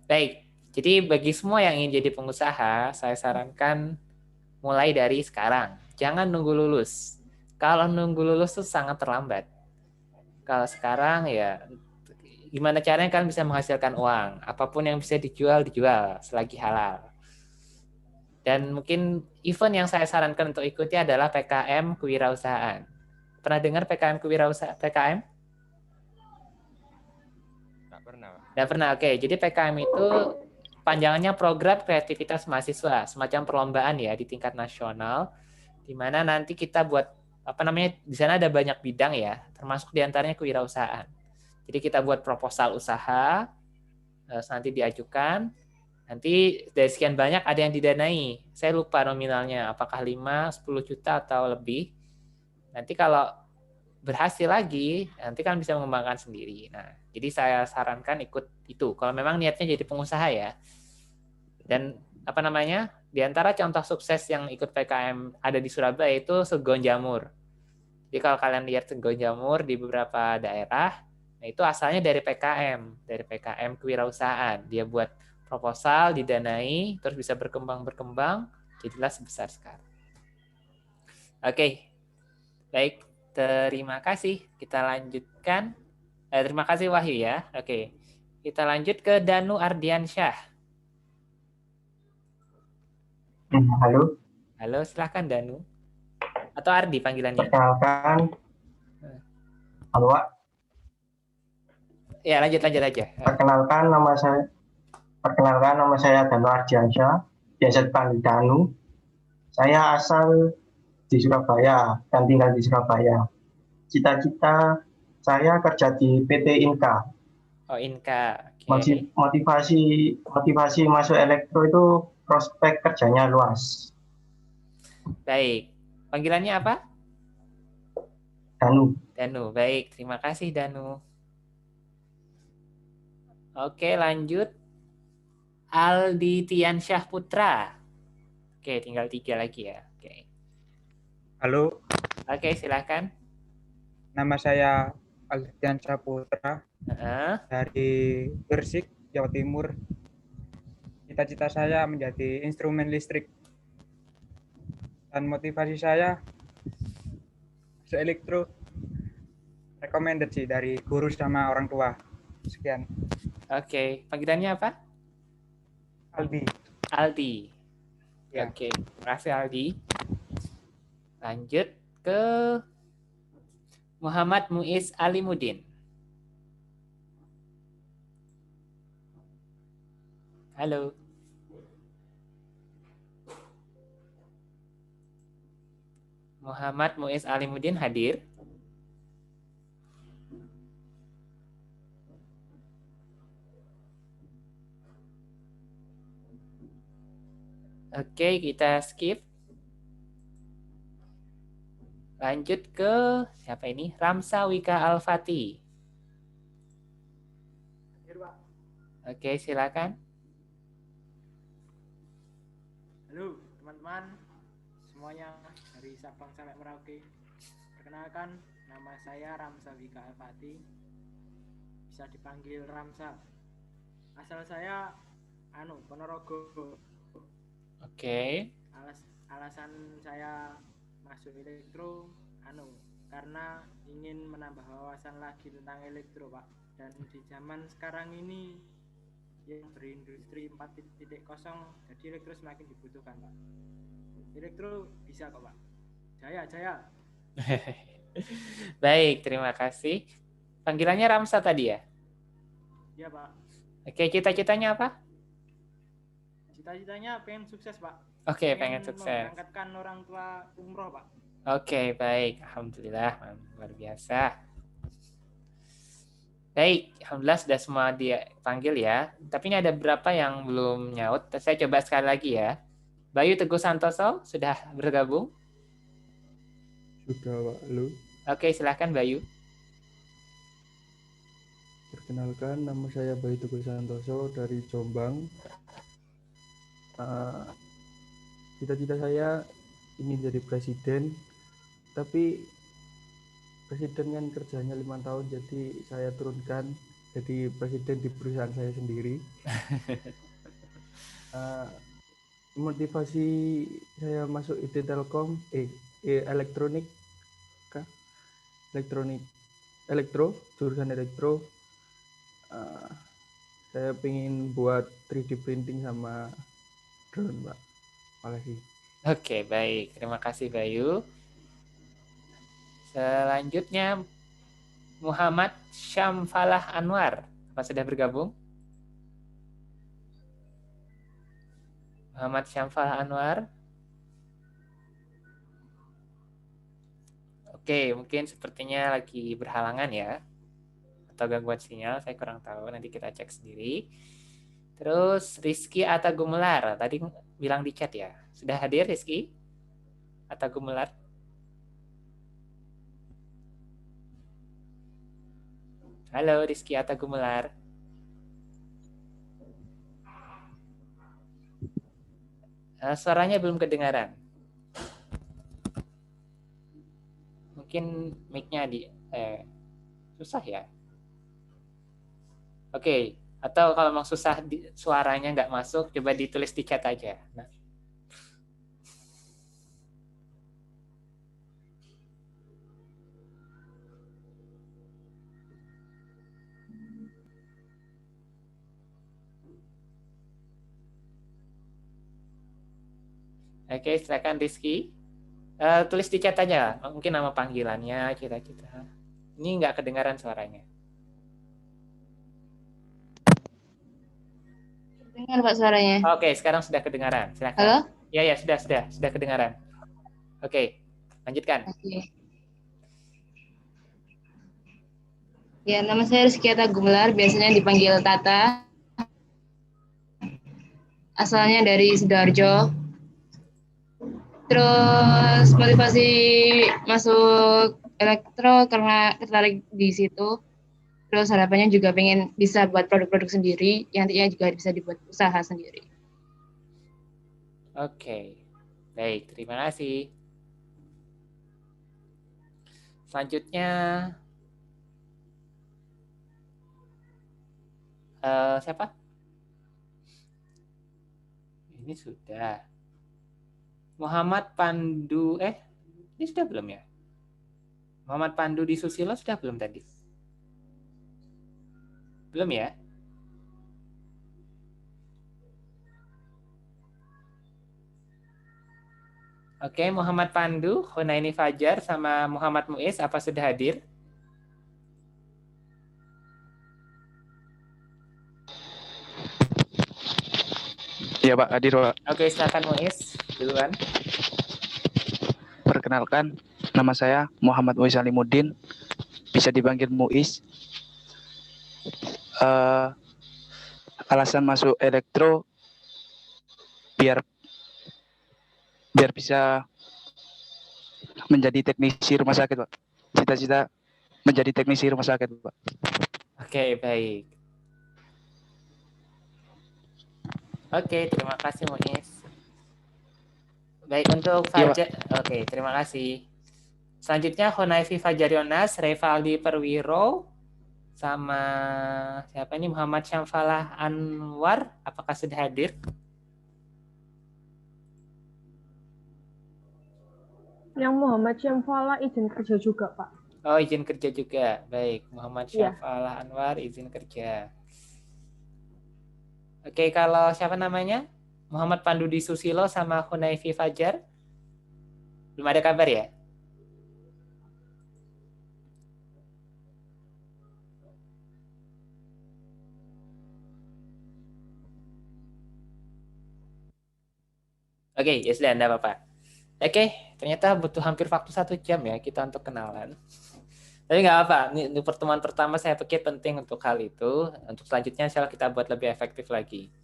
baik. Jadi bagi semua yang ingin jadi pengusaha, saya sarankan mulai dari sekarang. Jangan nunggu lulus. Kalau nunggu lulus itu sangat terlambat. Kalau sekarang ya gimana caranya kalian bisa menghasilkan uang? Apapun yang bisa dijual selagi halal. Dan mungkin event yang saya sarankan untuk ikuti adalah PKM Kewirausahaan. Pernah dengar PKM Kewirausahaan? PKM? Nggak pernah, Pak. Nggak pernah, oke. Jadi PKM itu panjangannya Program Kreativitas Mahasiswa, semacam perlombaan ya di tingkat nasional, di mana nanti kita buat di sana ada banyak bidang ya, termasuk diantaranya kewirausahaan. Jadi kita buat proposal usaha, nanti diajukan, nanti dari sekian banyak ada yang didanai. Saya lupa nominalnya, apakah 5, 10 juta atau lebih. Nanti kalau berhasil lagi, nanti kan bisa mengembangkan sendiri. Nah, jadi saya sarankan ikut itu, kalau memang niatnya jadi pengusaha ya. Dan di antara contoh sukses yang ikut PKM ada di Surabaya itu Segon Jamur. Jadi kalau kalian lihat Segon Jamur di beberapa daerah, nah itu asalnya dari PKM Kewirausahaan. Dia buat proposal, didanai, terus bisa berkembang, jadilah sebesar sekarang. Oke, baik, terima kasih. Kita lanjutkan. Terima kasih Wahyu ya. Oke, kita lanjut ke Danu Ardiansyah. Halo. Halo, silahkan Danu. Atau Ardi panggilannya. Perkenalkan. Halo, Pak. Ya, lanjut aja. Perkenalkan nama saya Danu Ardiansyah, biasa dipanggil Danu. Saya asal di Surabaya dan tinggal di Surabaya. Cita-cita saya kerja di PT Inka. Oh, Inka. Okay. Motivasi masuk elektro itu prospek kerjanya luas. Baik. Panggilannya apa? Danu. Baik, terima kasih Danu. Oke, lanjut. Aldi Tiansyah Putra. Oke, tinggal 3 lagi ya. Oke. Halo, Oke, silakan. nama saya Aldian Saputra dari Gresik, Jawa Timur. Cita-cita saya menjadi instrumen listrik. Dan motivasi saya masuk elektro recommended sih dari guru sama orang tua. Sekian. Oke, panggilannya apa? Aldi. Aldi. Ya. Oke, terima kasih Aldi. Lanjut ke Muhammad Muiz Alimuddin. Halo. Muhammad Muiz Alimuddin hadir? Oke, kita skip. Lanjut ke siapa ini? Ramsa Wika Al-Fati. Oke, silakan. Halo teman-teman semuanya dari Sabang sampai Merauke. Perkenalkan, nama saya Ramsa Wika Al-Fati. Bisa dipanggil Ramsa. Asal saya Ponorogo. Oke. Alasan saya masuk elektro karena ingin menambah wawasan lagi tentang elektro, Pak. Dan di zaman sekarang ini yang berindustri 4.0, jadi elektro semakin dibutuhkan, Pak. Elektro bisa kok, Pak. Jaya. Baik, terima kasih. Panggilannya Ramsa tadi ya? Iya, Pak. Oke, cita-citanya apa? Cita-citanya pengen sukses, Pak. Oke, pengen sukses. Memberangkatkan orang tua umroh, Pak. Oke, baik. Alhamdulillah, luar biasa. Baik, alhamdulillah sudah semua dia panggil ya. Tapi ini ada beberapa yang belum nyaut. Saya coba sekali lagi ya. Bayu Teguh Santoso sudah bergabung? Sudah, Pak. Halo. Oke, silahkan Bayu. Perkenalkan, nama saya Bayu Teguh Santoso dari Jombang. Cita-cita saya ingin jadi presiden, tapi presiden kan kerjanya 5 tahun, jadi saya turunkan jadi presiden di perusahaan saya sendiri. Motivasi saya masuk IT Telkom, elektro, jurusan elektro. Saya pengen buat 3D printing sama drone, Pak. Makasih. Oke, baik. Terima kasih Bayu. Selanjutnya Muhammad Syamfalah Anwar. Apa sudah bergabung? Muhammad Syamfalah Anwar. Oke, mungkin sepertinya lagi berhalangan ya. Atau gangguan sinyal, saya kurang tahu. Nanti kita cek sendiri. Terus Rizky Atagumelar. Tadi bilang di chat ya. Sudah hadir Rizky Atagumelar? Halo Rizky Atagumelar. Suaranya belum kedengaran. Mungkin mic-nya susah ya. Oke, atau kalau memang susah suaranya nggak masuk, coba ditulis di chat aja. Nah. Oke, silakan Rizky. Tulis di chat aja, mungkin nama panggilannya, cita-cita. Ini nggak kedengaran suaranya. Dengar Pak suaranya. Oke, sekarang sudah kedengaran. Silakan. Halo? Ya, sudah kedengaran. Oke, lanjutkan. Oke. Ya, nama saya Rizky Atagumelar, biasanya dipanggil Tata. Asalnya dari Sidoarjo. Terus motivasi masuk elektro karena tertarik di situ. Terus harapannya juga pengen bisa buat produk-produk sendiri, yang nantinya juga bisa dibuat usaha sendiri. Oke, baik, terima kasih. Selanjutnya, siapa? Ini sudah. Muhammad Pandu, ini sudah belum ya? Muhammad Pandu di Susilo sudah belum tadi? Belum ya? Oke, Muhammad Pandu, Hunaini Fajar, sama Muhammad Muiz, apa sudah hadir? Iya Pak, hadir Pak. Oke, silakan Muiz, duluan. Perkenalkan, nama saya Muhammad Muiz Alimuddin, bisa dipanggil Muiz. Alasan masuk elektro biar bisa menjadi teknisi rumah sakit, Pak. Cita-cita menjadi teknisi rumah sakit, Pak. Oke, baik. Oke, terima kasih Muiz. Baik, untuk Fajar. Oke, terima kasih. Selanjutnya Hunayfi Fajarionas, Revaldi Perwiro, sama siapa ini, Muhammad Syamfalah Anwar, apakah sudah hadir? Yang Muhammad Syamfalah izin kerja juga, Pak. Oh, izin kerja juga. Baik, Muhammad Syamfalah Anwar izin kerja. Oke, kalau siapa namanya? Muhammad Pandu di Susilo sama Hunayfi Fajar? Belum ada kabar ya? Oke, ya sudah, enggak apa-apa. Oke, ternyata butuh hampir waktu 1 jam ya kita untuk kenalan. Tapi nggak apa, ini untuk pertemuan pertama saya pikir penting untuk hal itu. Untuk selanjutnya insya Allah kita buat lebih efektif lagi.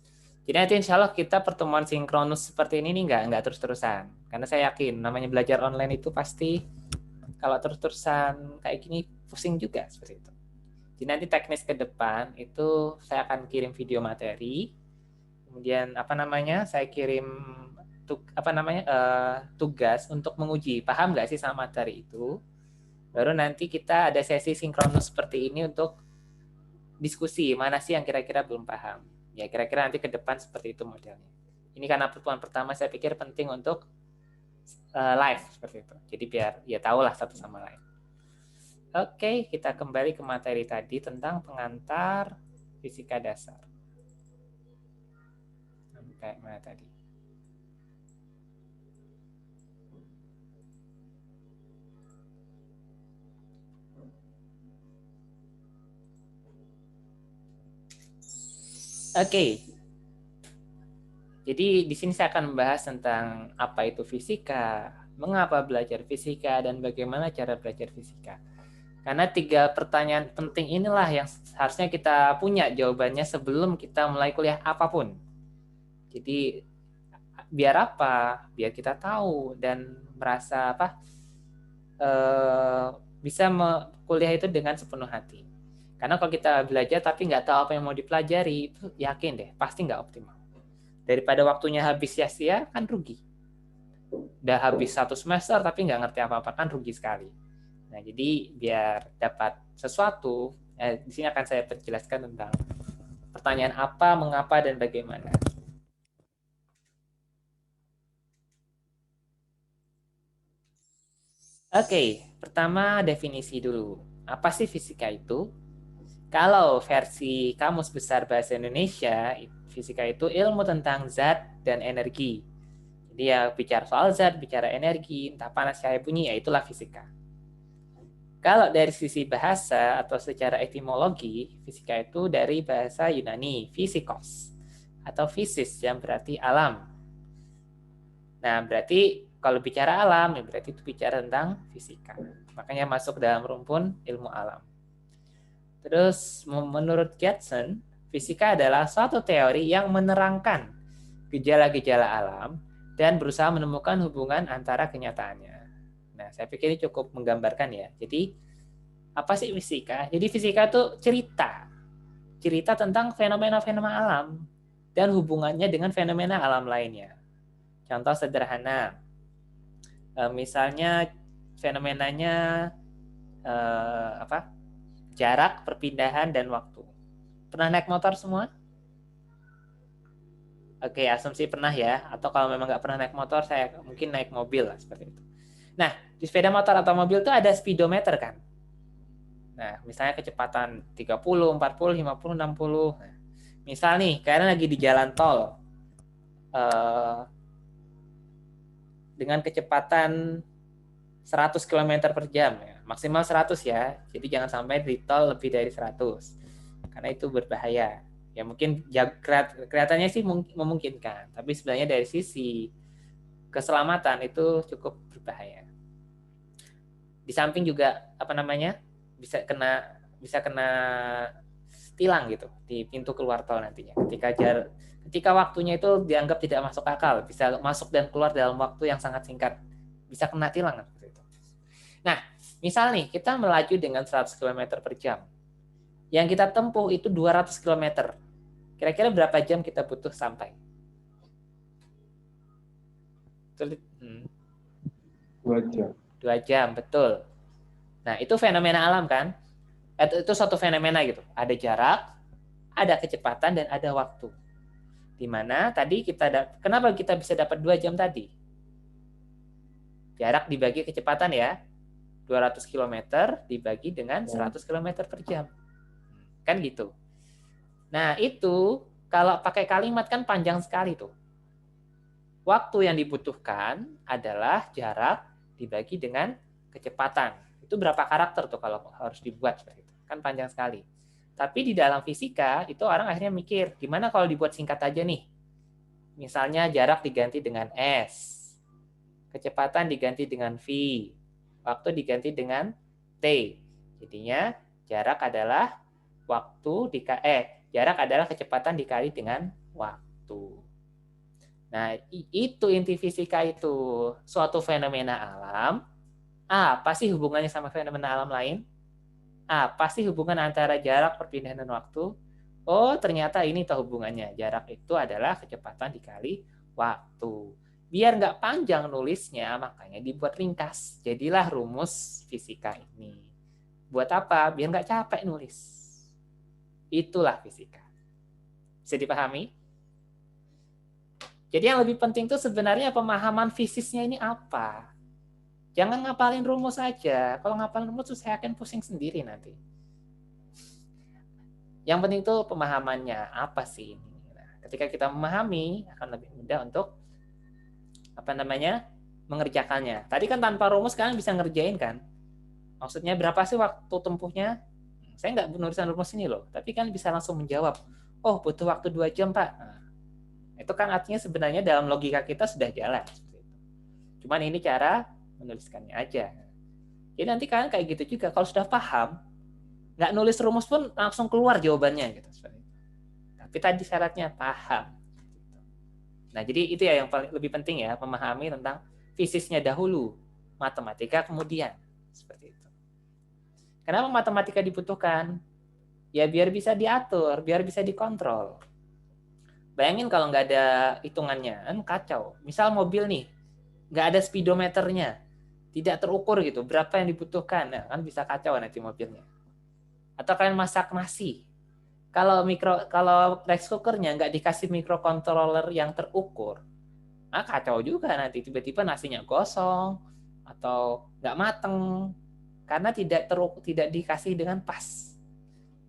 Jadi nanti insya Allah kita pertemuan sinkronus seperti ini nggak terus-terusan. Karena saya yakin namanya belajar online itu pasti kalau terus-terusan kayak gini pusing juga seperti itu. Jadi nanti teknis ke depan itu saya akan kirim video materi. Kemudian saya kirim tugas untuk menguji paham nggak sih sama materi itu. Baru nanti kita ada sesi sinkronus seperti ini untuk diskusi mana sih yang kira-kira belum paham. Ya kira-kira nanti ke depan seperti itu modelnya. Ini karena pertemuan pertama saya pikir penting untuk live seperti itu. Jadi biar ya tahulah satu sama lain. Oke, kita kembali ke materi tadi tentang pengantar fisika dasar. Sampai mana tadi? Oke. Jadi di sini saya akan membahas tentang apa itu fisika, mengapa belajar fisika, dan bagaimana cara belajar fisika. Karena 3 pertanyaan penting inilah yang harusnya kita punya jawabannya sebelum kita mulai kuliah apapun. Jadi biar apa? Biar kita tahu dan merasa bisa kuliah itu dengan sepenuh hati. Karena kalau kita belajar tapi nggak tahu apa yang mau dipelajari, itu yakin deh, pasti nggak optimal. Daripada waktunya habis sia-sia, kan rugi. Udah habis 1 semester tapi nggak ngerti apa-apa, kan rugi sekali. Nah, jadi biar dapat sesuatu, di sini akan saya perjelaskan tentang pertanyaan apa, mengapa, dan bagaimana. Oke, pertama definisi dulu. Apa sih fisika itu? Kalau versi Kamus Besar Bahasa Indonesia, fisika itu ilmu tentang zat dan energi. Jadi ya bicara soal zat, bicara energi, entah panas, cahaya, bunyi, ya itulah fisika. Kalau dari sisi bahasa atau secara etimologi, fisika itu dari bahasa Yunani, physikos, atau physis yang berarti alam. Nah, berarti kalau bicara alam, ya berarti itu bicara tentang fisika. Makanya masuk dalam rumpun ilmu alam. Terus menurut Gertsen, fisika adalah suatu teori yang menerangkan gejala-gejala alam dan berusaha menemukan hubungan antara kenyataannya. Nah, saya pikir ini cukup menggambarkan ya. Jadi Apa sih fisika? Jadi fisika itu cerita tentang fenomena-fenomena alam dan hubungannya dengan fenomena alam lainnya. Contoh sederhana, misalnya fenomenanya jarak, perpindahan, dan waktu. Pernah naik motor semua? Oke, asumsi pernah ya. Atau kalau memang nggak pernah naik motor, saya mungkin naik mobil lah, seperti itu. Nah, di sepeda motor atau mobil itu ada speedometer kan? Nah, misalnya kecepatan 30, 40, 50, 60. Nah, misal nih, kalian lagi di jalan tol dengan kecepatan 100 km per jam. Ya. Maksimal 100 ya, jadi jangan sampai di tol lebih dari 100. Karena itu berbahaya. Ya mungkin kelihatannya sih memungkinkan, tapi sebenarnya dari sisi keselamatan itu cukup berbahaya. Di samping juga bisa kena tilang gitu di pintu keluar tol nantinya. Ketika waktunya itu dianggap tidak masuk akal, bisa masuk dan keluar dalam waktu yang sangat singkat, bisa kena tilang seperti itu. Nah, misal nih kita melaju dengan 100 km per jam. Yang kita tempuh itu 200 km. Kira-kira berapa jam kita butuh sampai? 2 jam. 2 jam, betul. Nah, itu fenomena alam kan? Itu suatu fenomena gitu. Ada jarak, ada kecepatan, dan ada waktu. Di mana tadi kenapa kita bisa dapat 2 jam tadi? Jarak dibagi kecepatan ya. 200 km dibagi dengan 100 km per jam. Kan gitu. Nah, itu kalau pakai kalimat kan panjang sekali tuh. Waktu yang dibutuhkan adalah jarak dibagi dengan kecepatan. Itu berapa karakter tuh kalau harus dibuat seperti itu. Kan panjang sekali. Tapi di dalam fisika itu orang akhirnya mikir, gimana kalau dibuat singkat aja nih? Misalnya jarak diganti dengan S. Kecepatan diganti dengan V. Waktu diganti dengan T. Jadinya jarak adalah jarak adalah kecepatan dikali dengan waktu. Nah, itu inti fisika itu. Suatu fenomena alam, apa sih hubungannya sama fenomena alam lain? Apa sih hubungan antara jarak, perpindahan, dan waktu? Oh, ternyata ini tuh hubungannya. Jarak itu adalah kecepatan dikali waktu. Biar nggak panjang nulisnya, makanya dibuat ringkas. Jadilah rumus fisika ini. Buat apa? Biar nggak capek nulis. Itulah fisika. Bisa dipahami? Jadi yang lebih penting itu sebenarnya pemahaman fisiknya ini apa. Jangan ngapalin rumus aja. Kalau ngapalin rumus tuh saya akan pusing sendiri nanti. Yang penting itu pemahamannya. Apa sih ini? Nah, ketika kita memahami, akan lebih mudah untuk mengerjakannya. Tadi kan tanpa rumus kalian bisa ngerjain kan? Maksudnya berapa sih waktu tempuhnya? Saya nggak menuliskan rumus ini loh, tapi kan bisa langsung menjawab. Oh, butuh waktu 2 jam, Pak. Nah, itu kan artinya sebenarnya dalam logika kita sudah jalan. Cuman ini cara menuliskannya aja. Jadi nanti kalian kayak gitu juga. Kalau sudah paham, nggak nulis rumus pun langsung keluar jawabannya. Gitu. Tapi tadi syaratnya paham. Nah, jadi itu ya yang paling lebih penting ya, memahami tentang fisiknya dahulu, matematika kemudian. Seperti itu. Kenapa matematika dibutuhkan? Ya biar bisa diatur, biar bisa dikontrol. Bayangin kalau nggak ada hitungannya, kan kacau. Misal mobil nih, nggak ada speedometernya, tidak terukur gitu, berapa yang dibutuhkan, nah, kan bisa kacau nanti mobilnya. Atau kalian masak nasi, kalau rice cookernya nggak dikasih microcontroller yang terukur, nah kacau juga nanti tiba-tiba nasinya gosong atau nggak mateng. Karena tidak dikasih dengan pas.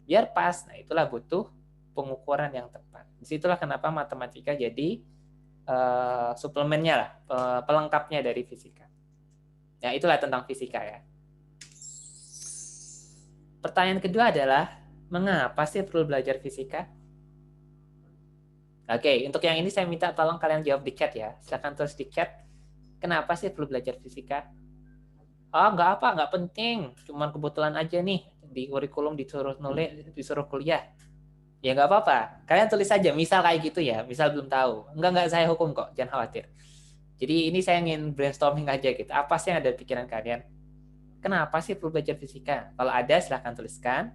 Biar pas, nah itulah butuh pengukuran yang tepat. Disitulah kenapa matematika jadi suplemennya lah, pelengkapnya dari fisika. Ya itulah tentang fisika ya. Pertanyaan kedua adalah, mengapa sih perlu belajar fisika? Oke, untuk yang ini saya minta tolong kalian jawab di chat ya. Silakan tulis di chat, kenapa sih perlu belajar fisika? Oh, nggak penting. Cuman kebetulan aja nih di kurikulum disuruh kuliah. Ya nggak apa-apa. Kalian tulis aja. Misal kayak gitu ya. Misal belum tahu. Nggak saya hukum kok. Jangan khawatir. Jadi ini saya ingin brainstorming aja gitu. Apa sih yang ada di pikiran kalian? kenapa sih perlu belajar fisika? Kalau ada, silahkan tuliskan.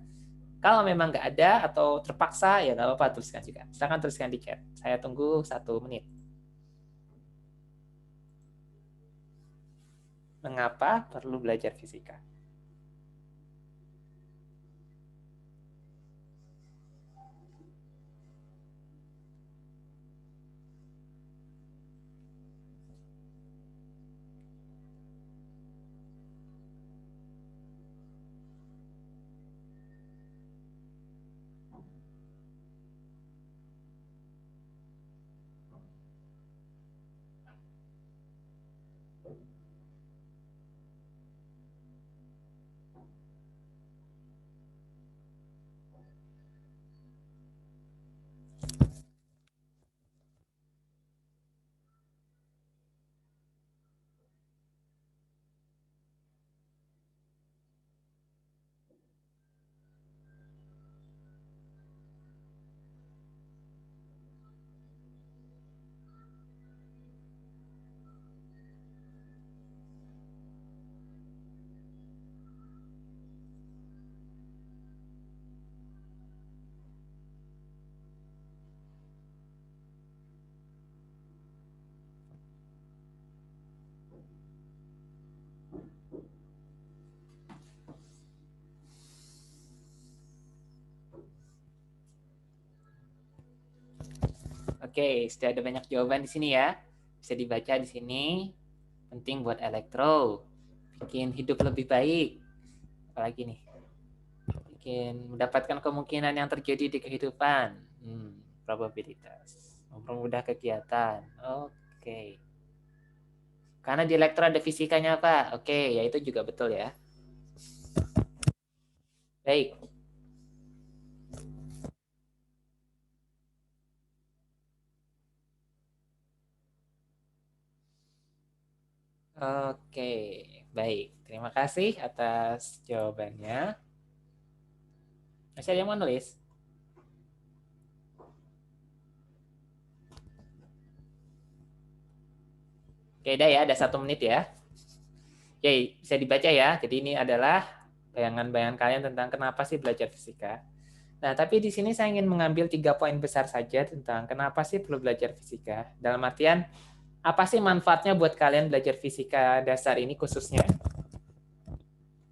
Kalau memang nggak ada atau terpaksa, ya nggak apa-apa, tuliskan juga. Silahkan tuliskan di chat. Saya tunggu 1 menit. Mengapa perlu belajar fisika? Oke, sudah ada banyak jawaban di sini ya. Bisa dibaca di sini. Penting buat elektro. Bikin hidup lebih baik. Apalagi nih? Bikin mendapatkan kemungkinan yang terjadi di kehidupan. Probabilitas. Mempermudah kegiatan. Oke. Karena di elektro ada fisikanya, Pak. Oke, ya itu juga betul ya. Baik. Oke, baik. Terima kasih atas jawabannya. Masih ada yang mau nulis? Oke, udah ya, ada 1 menit ya. Oke, bisa dibaca ya. Jadi ini adalah bayangan-bayangan kalian tentang kenapa sih belajar fisika. Nah, tapi di sini saya ingin mengambil 3 poin besar saja tentang kenapa sih perlu belajar fisika. Dalam artian, apa sih manfaatnya buat kalian belajar fisika dasar ini khususnya?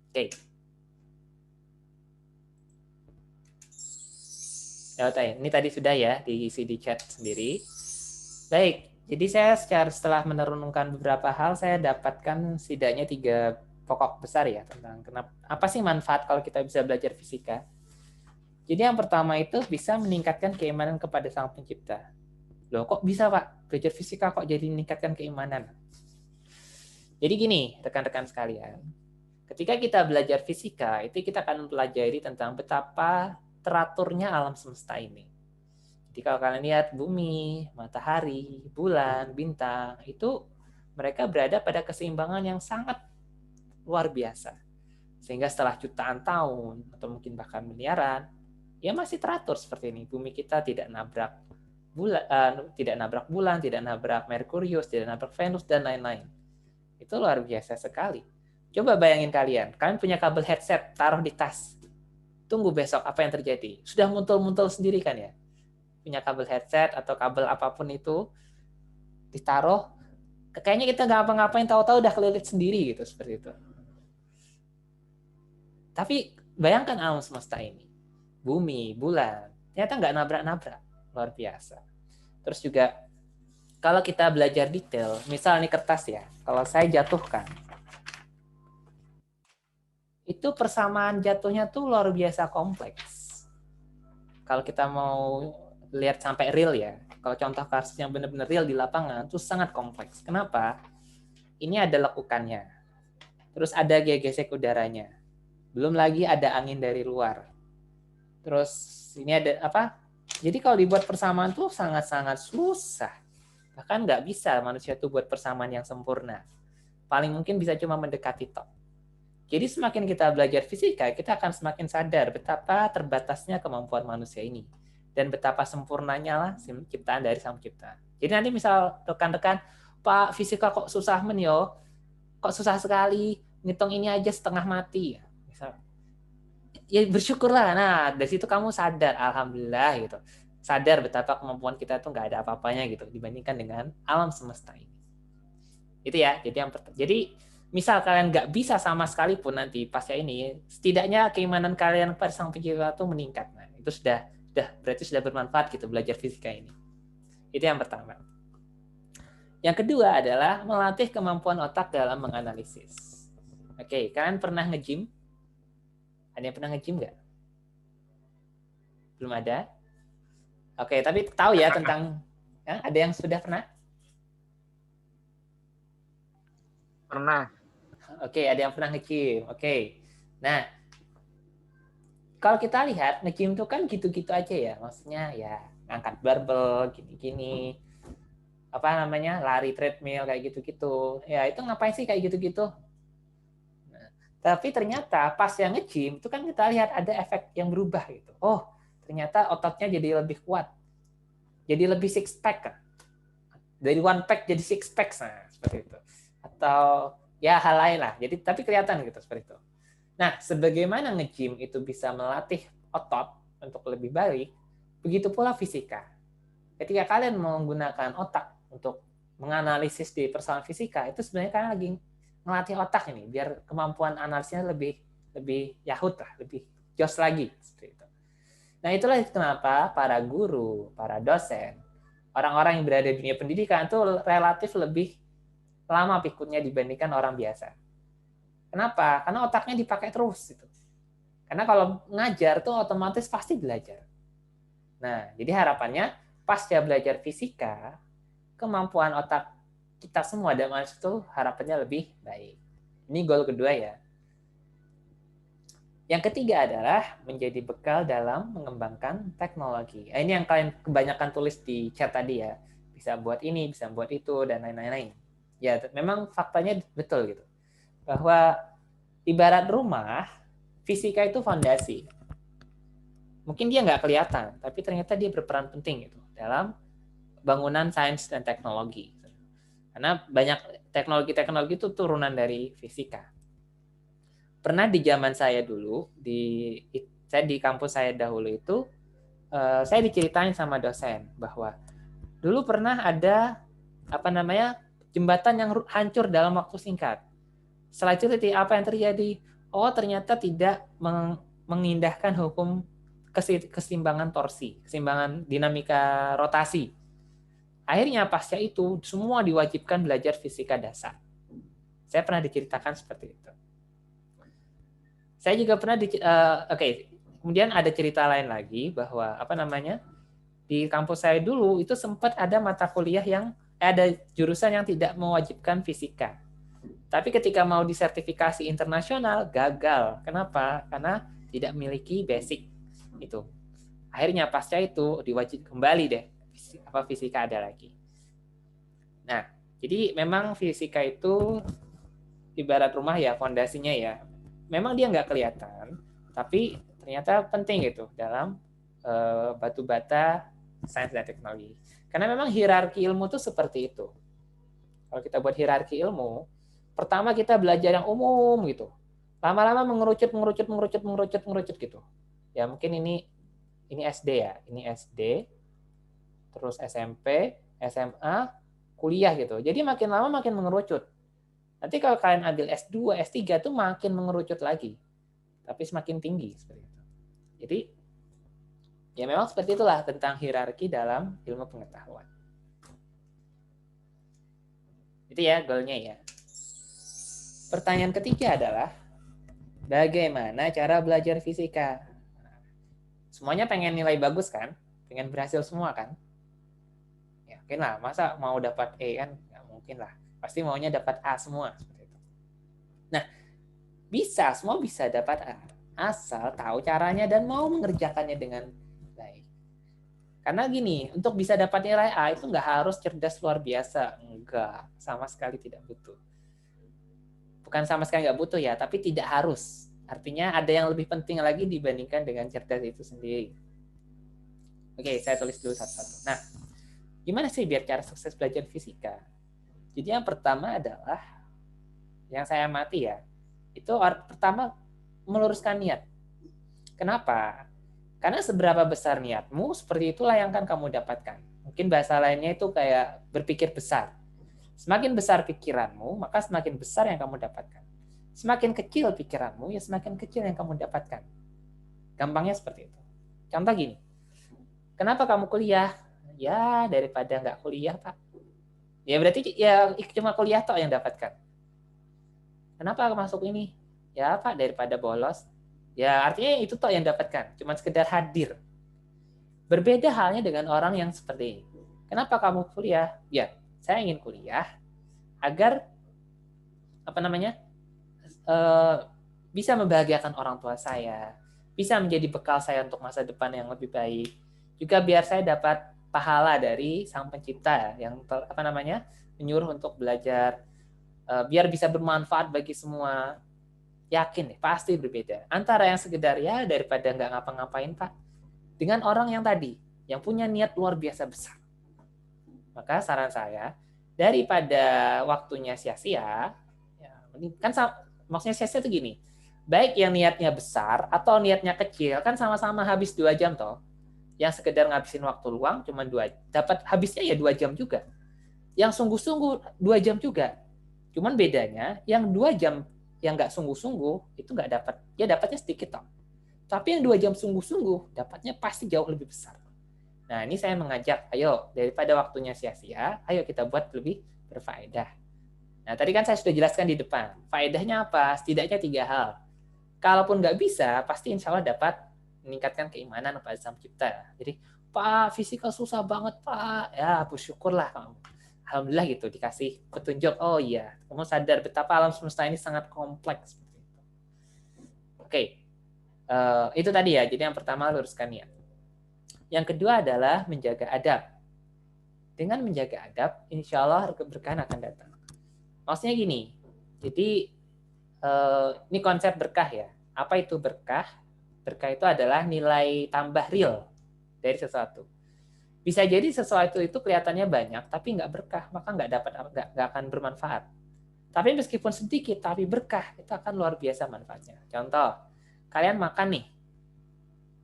Oke. Ini tadi sudah ya diisi di chat sendiri. Baik, jadi saya setelah merenungkan beberapa hal, saya dapatkan setidaknya 3 pokok besar ya tentang apa sih manfaat kalau kita bisa belajar fisika. Jadi yang pertama itu bisa meningkatkan keimanan kepada Sang Pencipta. Loh, kok bisa, Pak? Belajar fisika kok jadi meningkatkan keimanan? Jadi gini, rekan-rekan sekalian. Ketika kita belajar fisika, itu kita akan mempelajari tentang betapa teraturnya alam semesta ini. Jadi kalau kalian lihat bumi, matahari, bulan, bintang, itu mereka berada pada keseimbangan yang sangat luar biasa. Sehingga setelah jutaan tahun, atau mungkin bahkan miliaran, ya masih teratur seperti ini. Bumi kita tidak nabrak bulan, tidak nabrak Merkurius, tidak nabrak Venus, dan lain-lain. Itu luar biasa sekali. Coba bayangin kalian punya kabel headset, taruh di tas. Tunggu besok apa yang terjadi. Sudah muncul-muncul sendiri kan ya. Punya kabel headset atau kabel apapun itu, ditaruh, kayaknya kita nggak apa-ngapain, tahu-tahu udah kelilit sendiri gitu, seperti itu. Tapi bayangkan alam semesta ini. Bumi, bulan, ternyata nggak nabrak-nabrak. Luar biasa. Terus juga kalau kita belajar detail, misal ini kertas ya, kalau saya jatuhkan, itu persamaan jatuhnya tuh luar biasa kompleks. Kalau kita mau lihat sampai real ya, kalau contoh kasus yang benar-benar real di lapangan, itu sangat kompleks. Kenapa? Ini ada lekukannya. Terus ada gesek udaranya. Belum lagi ada angin dari luar. Terus ini ada apa? Jadi kalau dibuat persamaan tuh sangat-sangat susah. Bahkan nggak bisa manusia tuh buat persamaan yang sempurna. Paling mungkin bisa cuma mendekati tok. Jadi semakin kita belajar fisika, kita akan semakin sadar betapa terbatasnya kemampuan manusia ini. Dan betapa sempurnanya lah ciptaan dari Sang Pencipta. Jadi nanti misal rekan-rekan, Pak, fisika kok susah men yo? Kok susah sekali? ngitung ini aja setengah mati ya. Misal, ya bersyukurlah. Nah, dari situ kamu sadar, alhamdulillah gitu. Sadar betapa kemampuan kita tuh nggak ada apa-apanya gitu dibandingkan dengan alam semesta ini. Itu ya. Jadi misal kalian nggak bisa sama sekali pun nanti pasca ini, setidaknya keimanan kalian pada Sang Pencipta itu meningkat. Nah, itu sudah berarti sudah bermanfaat gitu belajar fisika ini. Itu yang pertama. Yang kedua adalah melatih kemampuan otak dalam menganalisis. Oke, kalian pernah nge-gym? Ada yang pernah nge-gym nggak? Belum ada? Oke, tapi tahu ya tentang, ya, ada yang sudah pernah? Pernah. Oke, ada yang pernah nge-gym. Oke. Nah, kalau kita lihat nge-gym itu kan gitu-gitu aja ya. Maksudnya ya angkat barbel, gini-gini. Apa namanya? Lari treadmill kayak gitu-gitu. Ya, itu ngapain sih kayak gitu-gitu? Nah, tapi ternyata pas yang nge-gym itu kan kita lihat ada efek yang berubah gitu. Oh, ternyata ototnya jadi lebih kuat. Jadi lebih six pack kan. Dari one pack jadi six pack, nah, seperti itu. Atau ya hal lain lah. Jadi tapi kelihatan gitu seperti itu. Nah, sebagaimana nge-gym itu bisa melatih otot untuk lebih baik, begitu pula fisika. Ketika kalian menggunakan otak untuk menganalisis di persoalan fisika, itu sebenarnya kalian lagi melatih otak ini biar kemampuan analisisnya lebih yahut lah, lebih jos lagi seperti itu. Nah, itulah kenapa para guru, para dosen, orang-orang yang berada di dunia pendidikan itu relatif lebih lama pikirnya dibandingkan orang biasa. Kenapa? Karena otaknya dipakai terus gitu. Karena kalau ngajar tuh otomatis pasti belajar. Nah, jadi harapannya pasca belajar fisika, kemampuan otak kita semua dan manusia itu harapannya lebih baik. Ini goal kedua ya. Yang ketiga adalah menjadi bekal dalam mengembangkan teknologi. Ini yang kalian kebanyakan tulis di chat tadi ya. Bisa buat ini, bisa buat itu, dan lain-lain. Ya, memang faktanya betul gitu. Bahwa ibarat rumah, fisika itu fondasi. Mungkin dia nggak kelihatan, tapi ternyata dia berperan penting gitu dalam bangunan sains dan teknologi. Karena banyak teknologi-teknologi itu turunan dari fisika. Pernah di zaman saya dulu, saya di kampus saya dahulu itu, saya diceritain sama dosen bahwa dulu pernah ada jembatan yang hancur dalam waktu singkat. Setelah itu apa yang terjadi? Oh, ternyata tidak mengindahkan hukum keseimbangan torsi, keseimbangan dinamika rotasi. Akhirnya pasca itu semua diwajibkan belajar fisika dasar. Saya pernah diceritakan seperti itu. Saya juga pernah kemudian ada cerita lain lagi bahwa di kampus saya dulu itu sempat ada mata kuliah yang ada jurusan yang tidak mewajibkan fisika. Tapi ketika mau disertifikasi internasional gagal. Kenapa? Karena tidak memiliki basic itu. Akhirnya pasca itu diwajib kembali deh fisika ada lagi. Nah, jadi memang fisika itu ibarat rumah ya, fondasinya ya. Memang dia nggak kelihatan, tapi ternyata penting gitu dalam batu bata sains dan teknologi. Karena memang hierarki ilmu itu seperti itu. Kalau kita buat hierarki ilmu, pertama kita belajar yang umum gitu. Lama-lama mengerucut gitu. Ya mungkin ini SD ya, ini SD, terus SMP, SMA, kuliah gitu. Jadi makin lama makin mengerucut. Nanti kalau kalian ambil S2, S3 tuh makin mengerucut lagi. Tapi semakin tinggi seperti itu. Jadi ya memang seperti itulah tentang hierarki dalam ilmu pengetahuan. Itu ya goalnya ya. Pertanyaan ketiga adalah bagaimana cara belajar fisika? Semuanya pengen nilai bagus kan? Pengen berhasil semua kan? Ya mungkin lah, masa mau dapat E kan? Nggak mungkin lah. Pasti maunya dapat A semua. Nah, semua bisa dapat A. Asal tahu caranya dan mau mengerjakannya dengan baik. Karena gini, untuk bisa dapat nilai A itu nggak harus cerdas luar biasa. Enggak, sama sekali tidak butuh. Bukan sama sekali nggak butuh ya, tapi tidak harus. Artinya ada yang lebih penting lagi dibandingkan dengan cerdas itu sendiri. Oke, saya tulis dulu satu-satu. Nah, gimana sih biar cara sukses belajar fisika? Jadi yang pertama adalah, yang saya amati ya, itu pertama meluruskan niat. Kenapa? Karena seberapa besar niatmu, seperti itulah yang akan kamu dapatkan. Mungkin bahasa lainnya itu kayak berpikir besar. Semakin besar pikiranmu, maka semakin besar yang kamu dapatkan. Semakin kecil pikiranmu, ya semakin kecil yang kamu dapatkan. Gampangnya seperti itu. Contoh gini, kenapa kamu kuliah? Ya, daripada nggak kuliah, Pak. Ya berarti ya cuma kuliah toh yang dapatkan. Kenapa masuk ini? Ya, Pak, daripada bolos. Ya, artinya itu toh yang dapatkan. Cuma sekedar hadir. Berbeda halnya dengan orang yang seperti ini. Kenapa kamu kuliah? Ya, saya ingin kuliah agar bisa membahagiakan orang tua saya, bisa menjadi bekal saya untuk masa depan yang lebih baik. Juga biar saya dapat pahala dari Sang Pencipta yang menyuruh untuk belajar, biar bisa bermanfaat bagi semua. Yakin deh, pasti berbeda. Antara yang sekedar ya daripada nggak ngapa-ngapain, Pak, dengan orang yang tadi, yang punya niat luar biasa besar. Maka saran saya, daripada waktunya sia-sia, ya, kan maksudnya sia-sia itu gini, baik yang niatnya besar atau niatnya kecil, kan sama-sama habis 2 jam toh. Yang sekedar ngabisin waktu luang cuma 2, dapat habisnya ya 2 jam juga. Yang sungguh-sungguh 2 jam juga. Cuman bedanya, yang 2 jam yang nggak sungguh-sungguh itu nggak dapat, ya dapatnya sedikit toh. Tapi yang 2 jam sungguh-sungguh dapatnya pasti jauh lebih besar. Nah, ini saya mengajak, ayo daripada waktunya sia-sia, ayo kita buat lebih berfaedah. Nah, tadi kan saya sudah jelaskan di depan. Faedahnya apa? Setidaknya 3 hal. Kalaupun nggak bisa, pasti insya Allah dapat meningkatkan keimanan kepada Sang Pencipta. Jadi, Pak, fisika susah banget, Pak. Ya, bersyukurlah kamu. Alhamdulillah gitu, dikasih petunjuk. Oh iya, kamu sadar betapa alam semesta ini sangat kompleks. Oke, itu tadi ya. Jadi yang pertama luruskan niat. Yang kedua adalah menjaga adab. Dengan menjaga adab, insya Allah keberkahan akan datang. Maksudnya gini, jadi ini konsep berkah ya. Apa itu berkah? Berkah itu adalah nilai tambah real dari sesuatu. Bisa jadi sesuatu itu kelihatannya banyak, tapi nggak berkah, maka nggak akan bermanfaat. Tapi meskipun sedikit, tapi berkah, itu akan luar biasa manfaatnya. Contoh, kalian makan nih,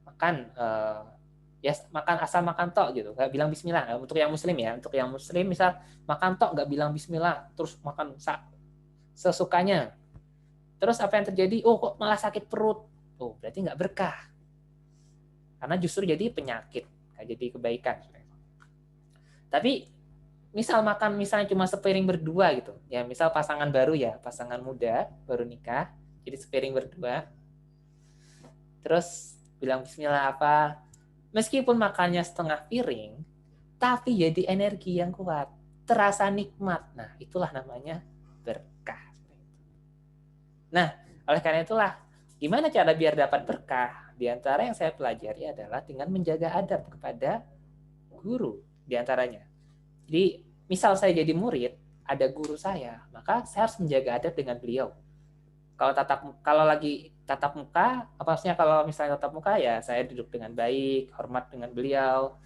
makan asal makan tok gitu, nggak bilang bismillah. Untuk yang muslim ya, untuk yang muslim misal makan tok nggak bilang bismillah, terus makan sesukanya. Terus apa yang terjadi? Oh, kok malah sakit perut. Oh, berarti nggak berkah. Karena justru jadi penyakit, nggak jadi kebaikan. Tapi misal makan misalnya cuma sepiring berdua gitu, ya misal pasangan baru ya, pasangan muda baru nikah, jadi sepiring berdua, terus bilang bismillah apa, meskipun makannya setengah piring, tapi jadi energi yang kuat, terasa nikmat. Nah, itulah namanya berkah. Nah, oleh karena itulah, gimana cara biar dapat berkah? Di antara yang saya pelajari adalah dengan menjaga adab kepada guru. Di antaranya. Jadi, misal saya jadi murid, ada guru saya, maka saya harus menjaga adab dengan beliau. Kalau lagi tatap muka, maksudnya kalau misalnya tatap muka ya saya duduk dengan baik, hormat dengan beliau,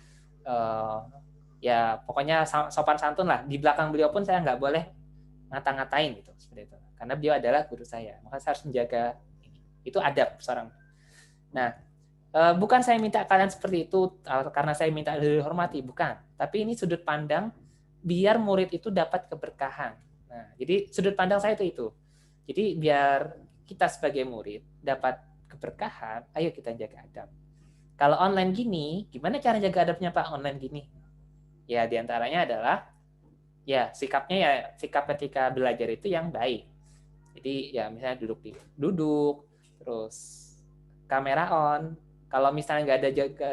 ya pokoknya sopan santun lah. Di belakang beliau pun saya nggak boleh ngata-ngatain gitu, seperti itu. Karena beliau adalah guru saya, maka saya harus menjaga ini. Itu adab seorang. Nah, bukan saya minta kalian seperti itu karena saya minta dihormati, bukan. Tapi ini sudut pandang biar murid itu dapat keberkahan. Nah, jadi sudut pandang saya itu. Jadi biar kita sebagai murid dapat keberkahan, ayo kita jaga adab. Kalau online gini, gimana cara jaga adabnya Pak online gini? Ya diantaranya adalah ya sikap ketika belajar itu yang baik. Jadi ya misalnya duduk, terus kamera on. Kalau misalnya nggak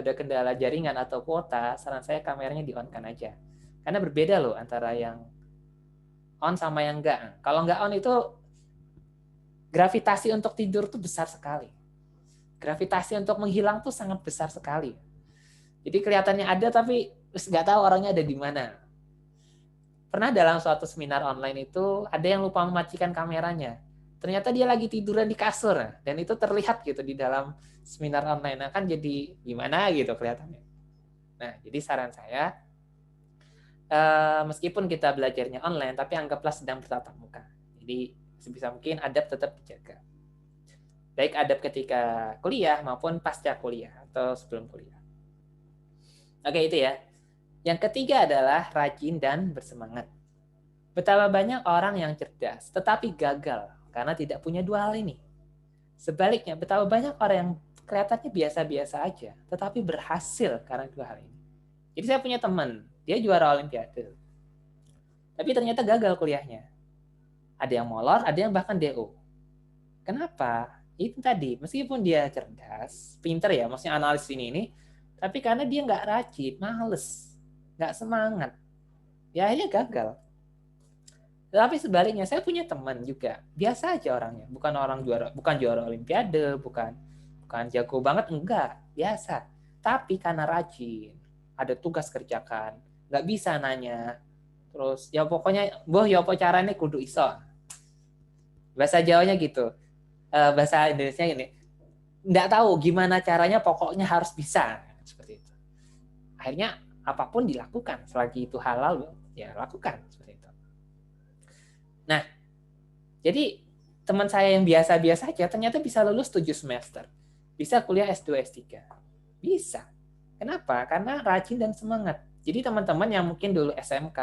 ada kendala jaringan atau kuota, saran saya kameranya di-on-kan aja. Karena berbeda loh antara yang on sama yang nggak. Kalau nggak on itu gravitasi untuk tidur tuh besar sekali. Gravitasi untuk menghilang tuh sangat besar sekali. Jadi kelihatannya ada tapi nggak tahu orangnya ada di mana. Pernah dalam suatu seminar online itu ada yang lupa mematikan kameranya. Ternyata dia lagi tiduran di kasur dan itu terlihat gitu di dalam seminar online. Nah, kan jadi gimana gitu kelihatannya. Nah, jadi saran saya meskipun kita belajarnya online tapi anggaplah sedang bertatap muka. Jadi sebisa mungkin adab tetap dijaga. Baik adab ketika kuliah maupun pasca kuliah atau sebelum kuliah. Oke, itu ya. Yang ketiga adalah rajin dan bersemangat. Betapa banyak orang yang cerdas tetapi gagal karena tidak punya dua hal ini. Sebaliknya, betapa banyak orang yang kelihatannya biasa-biasa aja tetapi berhasil karena dua hal ini. Jadi saya punya teman, dia juara olimpiade. Tapi ternyata gagal kuliahnya. Ada yang molor, ada yang bahkan DO. Kenapa? Itu tadi, meskipun dia cerdas, pinter ya, maksudnya analis ini, tapi karena dia nggak rajin, males, nggak semangat, ya akhirnya gagal. Tapi sebaliknya, saya punya teman juga, biasa aja orangnya, bukan juara olimpiade, bukan jago banget, enggak, biasa. Tapi karena rajin, ada tugas kerjakan, nggak bisa nanya, terus ya pokoknya, boh ya apa caranya kudu iso. Bahasa Jawanya gitu. Bahasa Indonesia ini nggak tahu gimana caranya, pokoknya harus bisa seperti itu. Akhirnya apapun dilakukan selagi itu halal, ya lakukan seperti itu. Nah, jadi teman saya yang biasa-biasa aja ternyata bisa lulus 7 semester, bisa kuliah S2 S3, bisa. Kenapa? Karena rajin dan semangat. Jadi teman-teman yang mungkin dulu SMK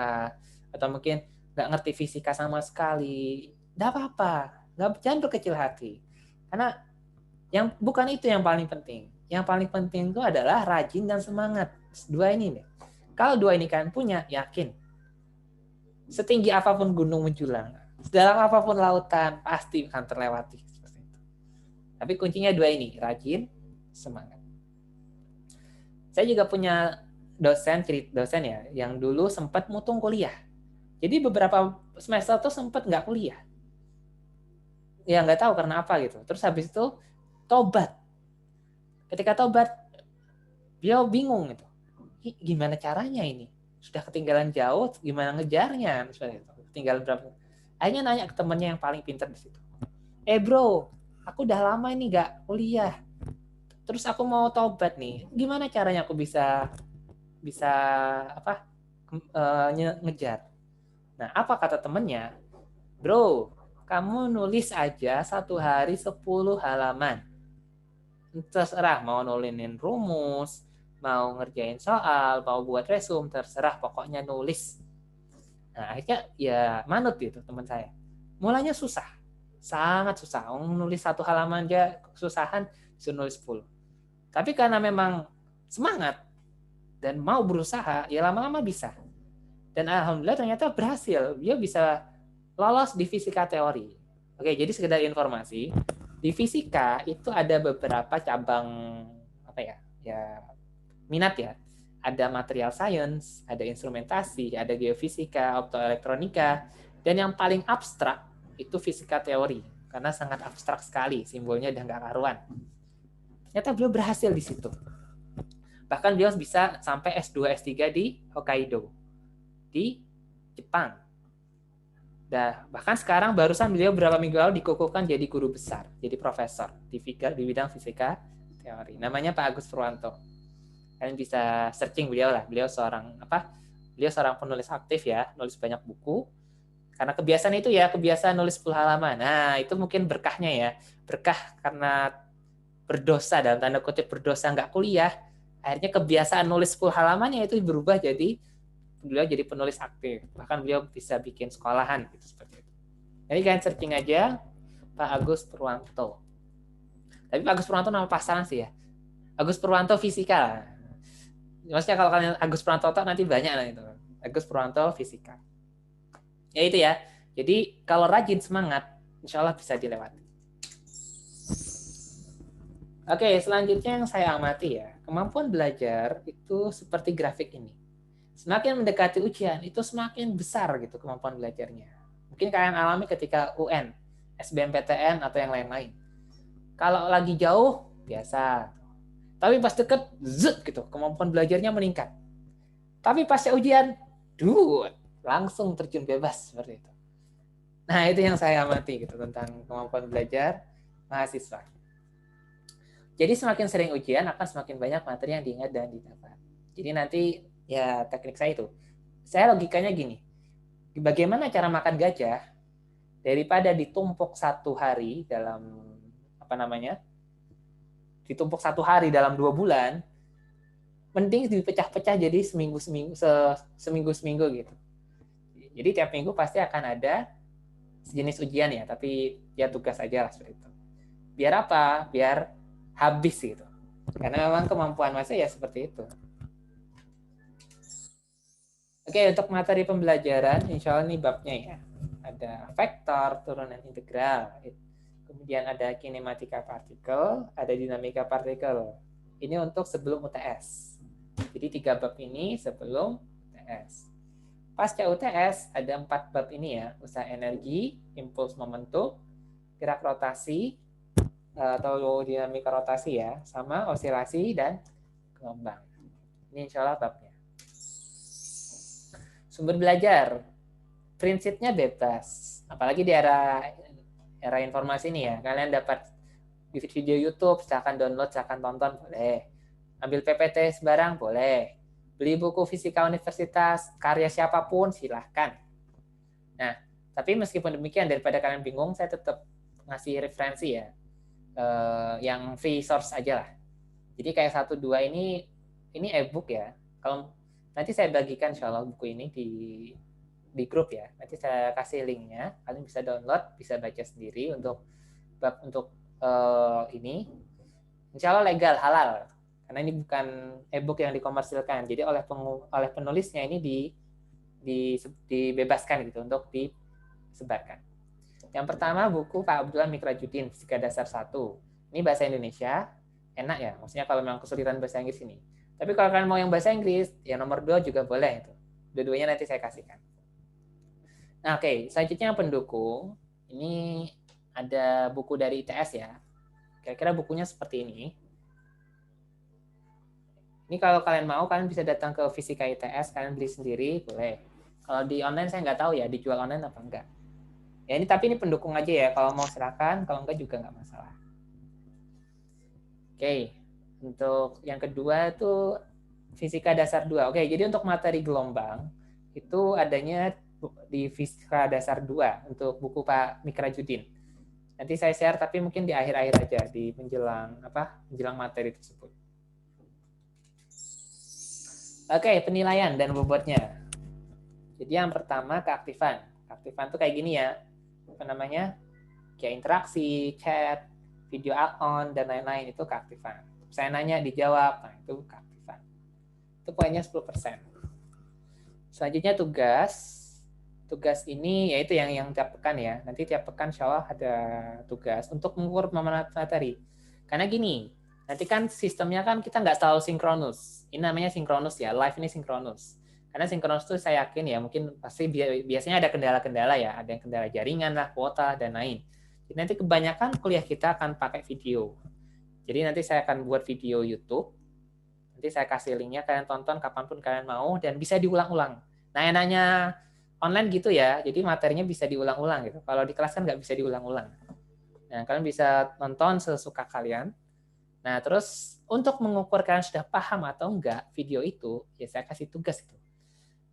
atau mungkin nggak ngerti fisika sama sekali, nggak apa-apa. Jangan berkecil hati. Karena yang bukan itu yang paling penting. Yang paling penting itu adalah rajin dan semangat. Dua ini nih. Kalau dua ini kalian punya, yakin. Setinggi apapun gunung menjulang, sedalam apapun lautan, pasti akan terlewati. Seperti itu. Tapi kuncinya dua ini, rajin, semangat. Saya juga punya dosen ya, yang dulu sempat mutung kuliah. Jadi beberapa semester tuh sempat nggak kuliah. Ya nggak tahu karena apa gitu. Terus habis itu tobat. Ketika tobat, beliau bingung gitu. Gimana caranya ini? Sudah ketinggalan jauh, gimana ngejarnya? Seperti itu. Ketinggalan berapa? Akhirnya nanya ke temennya yang paling pintar di situ. Bro, aku udah lama ini nggak kuliah. Terus aku mau tobat nih. Gimana caranya aku bisa ngejar? Nah, apa kata temennya? Bro, kamu nulis aja 1 hari 10 halaman. Terserah mau nulinin rumus, mau ngerjain soal, mau buat resume, terserah, pokoknya nulis. Nah, akhirnya ya manut gitu teman saya. Mulanya susah, sangat susah. Nulis 1 halaman aja kesusahan, disuruh nulis 10. Tapi karena memang semangat dan mau berusaha, ya lama-lama bisa. Dan alhamdulillah ternyata berhasil. Dia bisa lolos di fisika teori. Oke, jadi sekedar informasi, di fisika itu ada beberapa cabang minat ya. Ada material science, ada instrumentasi, ada geofisika, optoelektronika, dan yang paling abstrak itu fisika teori, karena sangat abstrak sekali, simbolnya udah nggak karuan. Ternyata beliau berhasil di situ. Bahkan beliau bisa sampai S2, S3 di Hokkaido, di Jepang. Bahkan sekarang barusan beliau beberapa minggu lalu dikukuhkan jadi guru besar, jadi profesor di bidang fisika teori. Namanya Pak Agus Purwanto. Kalian bisa searching beliau lah. Beliau seorang penulis aktif ya, nulis banyak buku. Karena kebiasaan itu ya, kebiasaan nulis 10 halaman. Nah, itu mungkin berkahnya ya. Berkah karena berdosa, dalam tanda kutip berdosa nggak kuliah. Akhirnya kebiasaan nulis 10 halamannya itu berubah jadi beliau jadi penulis aktif, bahkan beliau bisa bikin sekolahan gitu, seperti itu. Jadi kalian searching aja Pak Agus Purwanto. Tapi Pak Agus Purwanto nama pasangan sih ya. Agus Purwanto fisika. Maksudnya kalau kalian Agus Purwanto nanti banyak lah itu. Agus Purwanto fisika. Ya itu ya. Jadi kalau rajin semangat, insya Allah bisa dilewati. Oke, selanjutnya yang saya amati ya, kemampuan belajar itu seperti grafik ini. Semakin mendekati ujian, itu semakin besar gitu kemampuan belajarnya. Mungkin kalian alami ketika UN, SBMPTN, atau yang lain-lain. Kalau lagi jauh, biasa. Tapi pas deket, zut gitu, kemampuan belajarnya meningkat. Tapi pasca ujian, langsung terjun bebas seperti itu. Nah, itu yang saya amati gitu tentang kemampuan belajar mahasiswa. Jadi semakin sering ujian, akan semakin banyak materi yang diingat dan didapat. Jadi nanti ya teknik saya itu. Saya logikanya gini. Bagaimana cara makan gajah? daripada ditumpuk satu hari dalam ditumpuk satu hari dalam 2 bulan, mending dipecah-pecah jadi seminggu gitu. Jadi tiap minggu pasti akan ada sejenis ujian ya, tapi ya tugas aja lah seperti itu. Biar apa? Biar habis gitu. Karena memang kemampuan Mas ya seperti itu. Oke, untuk materi pembelajaran, insya Allah ini babnya ya. Ada vektor, turunan integral. Kemudian ada kinematika partikel, ada dinamika partikel. Ini untuk sebelum UTS. Jadi 3 bab ini sebelum UTS. Pasca UTS ada 4 bab ini ya. Usaha energi, impuls momentum, gerak rotasi, atau dinamika rotasi ya, sama osilasi dan gelombang. Ini insya Allah babnya. Sumber belajar, prinsipnya bebas. Apalagi di era informasi ini ya. Kalian dapat di video YouTube, silakan download, silakan tonton, boleh. Ambil PPT sebarang, boleh. Beli buku fisika universitas, karya siapapun, silahkan. Nah, tapi meskipun demikian, daripada kalian bingung, saya tetap ngasih referensi ya. Yang free source aja lah. Jadi kayak 1-2 ini e-book ya. Kalau nanti saya bagikan insya Allah buku ini di grup ya. Nanti saya kasih linknya, kalian bisa download, bisa baca sendiri untuk ini. Insya Allah legal, halal. Karena ini bukan e-book yang dikomersilkan. Jadi oleh penulisnya ini dibebaskan gitu untuk disebarkan. Yang pertama buku Pak Abdullah Mikrajudin, Fisika Dasar 1. Ini bahasa Indonesia, enak ya. Maksudnya kalau memang kesulitan bahasa Inggris ini. Tapi kalau kalian mau yang bahasa Inggris, yang nomor 2 juga boleh itu. Dua-duanya nanti saya kasihkan. Nah, oke. Selanjutnya yang pendukung. Ini ada buku dari ITS ya. Kira-kira bukunya seperti ini. Ini kalau kalian mau, kalian bisa datang ke Fisika ITS, kalian beli sendiri, boleh. Kalau di online saya nggak tahu ya, dijual online apa enggak. Ya ini tapi ini pendukung aja ya. Kalau mau silakan, kalau enggak juga nggak masalah. Oke, untuk yang kedua itu Fisika Dasar 2. Oke, jadi untuk materi gelombang itu adanya di Fisika Dasar 2 untuk buku Pak Mikrajudin. Nanti saya share tapi mungkin di akhir-akhir aja di menjelang materi tersebut. Oke, penilaian dan bobotnya. Jadi yang pertama keaktifan. Keaktifan itu kayak gini ya. Kayak interaksi, chat, video on, dan lain-lain itu keaktifan. Saya nanya, dijawab, nah itu keaktifan. Itu poinnya 10%. Selanjutnya tugas. Tugas ini yaitu yang tiap pekan ya. Nanti tiap pekan insya Allah ada tugas untuk mengukur materi. Karena gini, nanti kan sistemnya kan kita nggak selalu sinkronus. Ini namanya sinkronus ya, live ini sinkronus. Karena sinkronus itu saya yakin ya, mungkin pasti biasanya ada kendala-kendala ya, ada yang kendala jaringan lah, kuota, dan lain. Jadi nanti kebanyakan kuliah kita akan pakai video. Jadi nanti saya akan buat video YouTube, nanti saya kasih linknya, kalian tonton kapanpun kalian mau, dan bisa diulang-ulang. Nah, enaknya online gitu ya, jadi materinya bisa diulang-ulang gitu. Kalau di kelas kan nggak bisa diulang-ulang. Nah, kalian bisa nonton sesuka kalian. Nah, terus untuk mengukur kalian sudah paham atau enggak video itu, ya saya kasih tugas itu.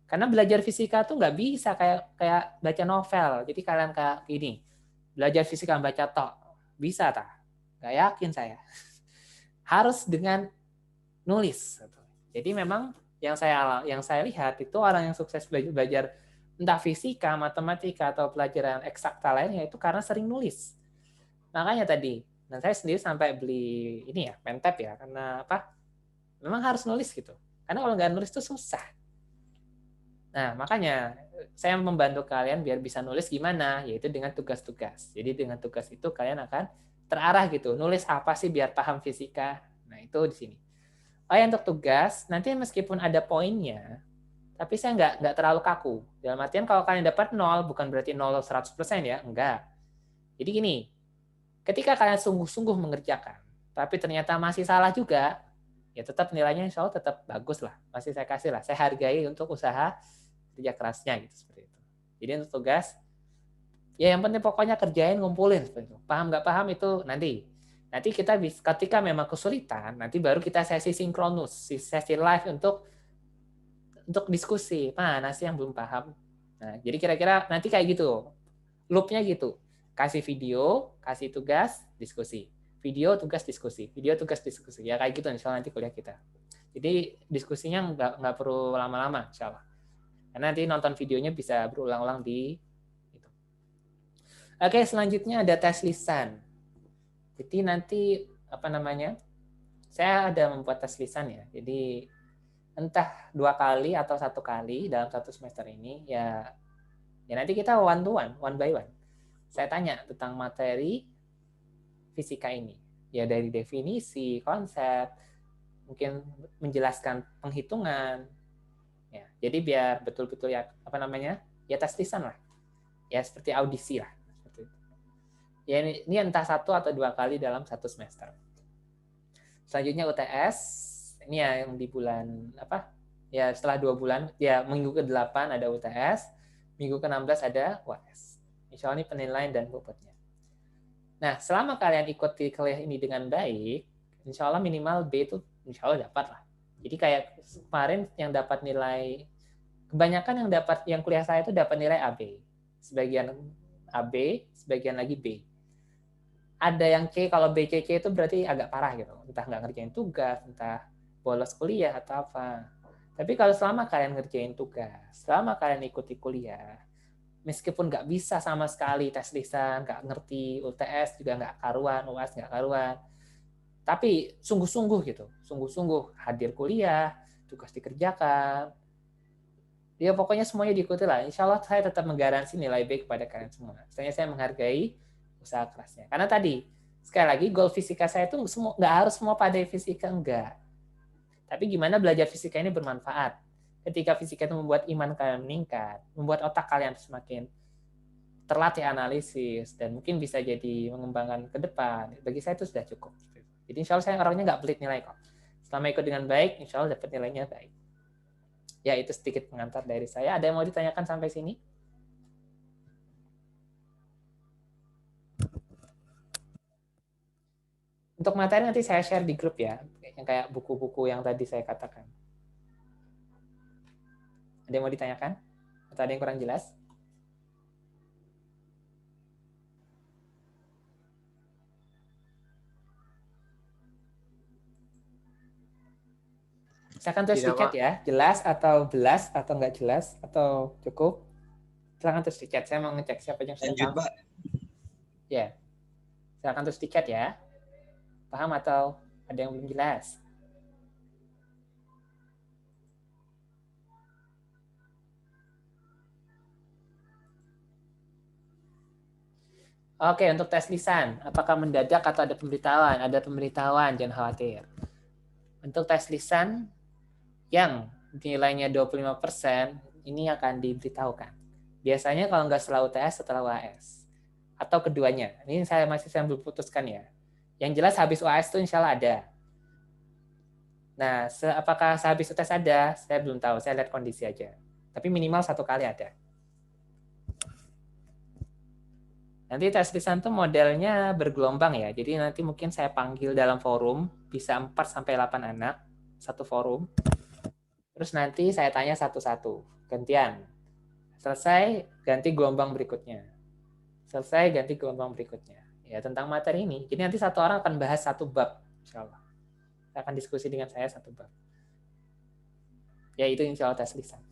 Karena belajar fisika tuh nggak bisa kayak baca novel. Jadi kalian kayak gini, belajar fisika baca tok, bisa tak? Nggak yakin saya. Harus dengan nulis. Jadi memang yang saya lihat itu orang yang sukses belajar entah fisika, matematika atau pelajaran eksakta lainnya itu karena sering nulis. Makanya tadi, dan saya sendiri sampai beli ini ya, pentab ya, karena apa? Memang harus nulis gitu. Karena kalau nggak nulis itu susah. Nah, makanya saya membantu kalian biar bisa nulis gimana, yaitu dengan tugas-tugas. Jadi dengan tugas itu kalian akan terarah gitu. Nulis apa sih biar paham fisika? Nah, itu di sini. Oh ya, untuk tugas, nanti meskipun ada poinnya, tapi saya nggak terlalu kaku. Dalam artian kalau kalian dapat 0, bukan berarti 0 100% ya, enggak. Jadi gini, ketika kalian sungguh-sungguh mengerjakan, tapi ternyata masih salah juga, ya tetap nilainya insya Allah tetap bagus lah. Masih saya kasih lah. Saya hargai untuk usaha kerja kerasnya gitu seperti itu. Jadi untuk tugas, ya yang penting pokoknya kerjain, ngumpulin seperti itu. Paham nggak paham itu nanti kita ketika memang kesulitan, nanti baru kita sesi sinkronus, sesi live untuk diskusi. Mana sih yang belum paham? Nah, jadi kira-kira nanti kayak gitu. loop-nya gitu. Kasih video, kasih tugas, diskusi. Video, tugas, diskusi. Video, tugas, diskusi. Ya kayak gitu insya Allah nanti kuliah kita. Jadi diskusinya nggak perlu lama-lama insya Allah. Karena nanti nonton videonya bisa berulang-ulang di itu. Oke, selanjutnya ada tes lisan. Jadi nanti apa namanya? Saya ada membuat tes lisan ya. Jadi entah 2 kali atau 1 kali dalam 1 semester ini ya nanti kita one to one by one. Saya tanya tentang materi fisika ini. Ya dari definisi, konsep, mungkin menjelaskan penghitungan. Ya, jadi biar betul-betul ya apa namanya? Ya tes lisan lah. Ya seperti audisi lah. Seperti itu. Ya ini entah 1 atau 2 kali dalam 1 semester. Selanjutnya UTS. Ini ya yang di bulan apa? Ya setelah 2 bulan, ya minggu ke-8 ada UTS, minggu ke-16 ada UAS. Insya Allah ini penilaian dan bobotnya. Nah, selama kalian ikuti kuliah ini dengan baik, insya Allah minimal B itu insya Allah dapat lah. Jadi kayak kemarin yang dapat nilai, kebanyakan yang kuliah saya itu dapat nilai AB. Sebagian AB, sebagian lagi B. Ada yang C, kalau B, C itu berarti agak parah gitu. Entah nggak ngerjain tugas, entah bolos kuliah atau apa. Tapi kalau selama kalian ngerjain tugas, selama kalian ikuti kuliah, meskipun nggak bisa sama sekali tes lisan, nggak ngerti UTS juga nggak karuan, UAS nggak karuan, tapi sungguh-sungguh gitu, sungguh-sungguh hadir kuliah, tugas dikerjakan, ya pokoknya semuanya diikuti lah. Insya Allah saya tetap menggaransi nilai baik kepada kalian semua. Soalnya saya menghargai usaha kerasnya. Karena tadi, sekali lagi, goal fisika saya itu nggak harus semua pada fisika, enggak. Tapi gimana belajar fisika ini bermanfaat. Ketika fisika itu membuat iman kalian meningkat, membuat otak kalian semakin terlatih analisis, dan mungkin bisa jadi mengembangkan ke depan. Bagi saya itu sudah cukup. Jadi insya Allah saya orangnya nggak pelit nilai kok. Selama ikut dengan baik, insya Allah dapat nilainya baik. Ya itu sedikit pengantar dari saya. Ada yang mau ditanyakan sampai sini? Untuk materi nanti saya share di grup ya, yang kayak buku-buku yang tadi saya katakan. Ada yang mau ditanyakan? Atau ada yang kurang jelas? Silakan tulis di chat ya, jelas atau belas atau nggak jelas atau cukup. Silakan tulis di chat. Saya mau ngecek siapa yang sudah paham. Ya, silakan tulis di chat ya. Paham atau ada yang belum jelas? Oke, untuk tes lisan, apakah mendadak atau ada pemberitahuan? Ada pemberitahuan, jangan khawatir. Untuk tes lisan yang nilainya 25%, ini akan diberitahukan. Biasanya kalau nggak setelah UTS, setelah UAS. Atau keduanya. Ini saya masih sambil putuskan ya. Yang jelas habis UAS itu insya Allah ada. Nah, apakah sehabis UTS ada? Saya belum tahu, saya lihat kondisi aja. Tapi minimal 1 kali ada. Nanti tes lisan itu modelnya bergelombang ya. Jadi nanti mungkin saya panggil dalam forum, bisa 4-8 anak, satu forum. Terus nanti saya tanya satu-satu, gantian. Selesai, ganti gelombang berikutnya. Selesai, ganti gelombang berikutnya. Ya, tentang materi ini. Jadi nanti satu orang akan bahas 1 bab, insya Allah. Saya akan diskusi dengan saya 1 bab. Ya, itu insya Allah tes lisan.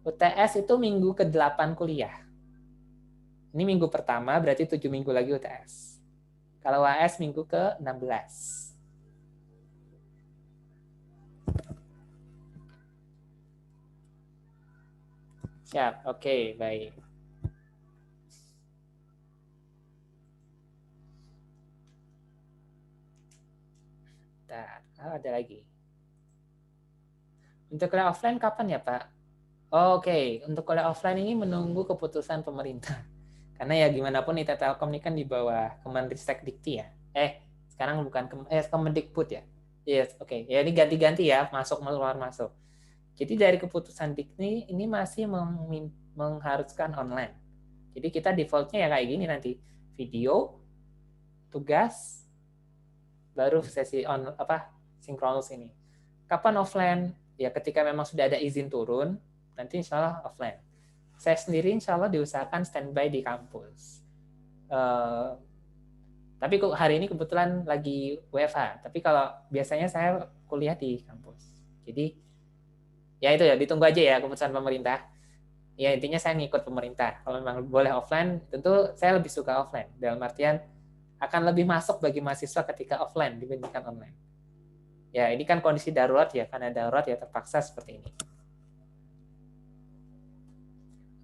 UTS itu minggu ke-8 kuliah. Ini minggu pertama, berarti 7 minggu lagi UTS. Kalau UAS minggu ke-16. Siap, oke, baik. Ada lagi. Untuk kuliah offline kapan ya, Pak? Oke, untuk kuliah offline ini menunggu keputusan pemerintah. Karena ya gimana pun IT Telkom ini kan di bawah Kemenristek Dikti ya. Sekarang bukan Kemendikbud ya. Yes, oke. Ya ini ganti-ganti ya, masuk keluar masuk. Jadi dari keputusan Dikti ini masih mengharuskan online. Jadi kita defaultnya ya kayak gini nanti. Video, tugas, baru sesi sinkronus ini. Kapan offline? Ya ketika memang sudah ada izin turun, nanti insya Allah offline. saya sendiri insya Allah diusahakan standby di kampus. Tapi kok hari ini kebetulan lagi WFH. Tapi kalau biasanya saya kuliah di kampus. Jadi ya itu ya, ditunggu aja ya keputusan pemerintah. Ya intinya saya ngikut pemerintah. Kalau memang boleh offline, tentu saya lebih suka offline. Dalam artian akan lebih masuk bagi mahasiswa ketika offline dibandingkan online. Ya ini kan kondisi darurat ya, karena darurat ya terpaksa seperti ini.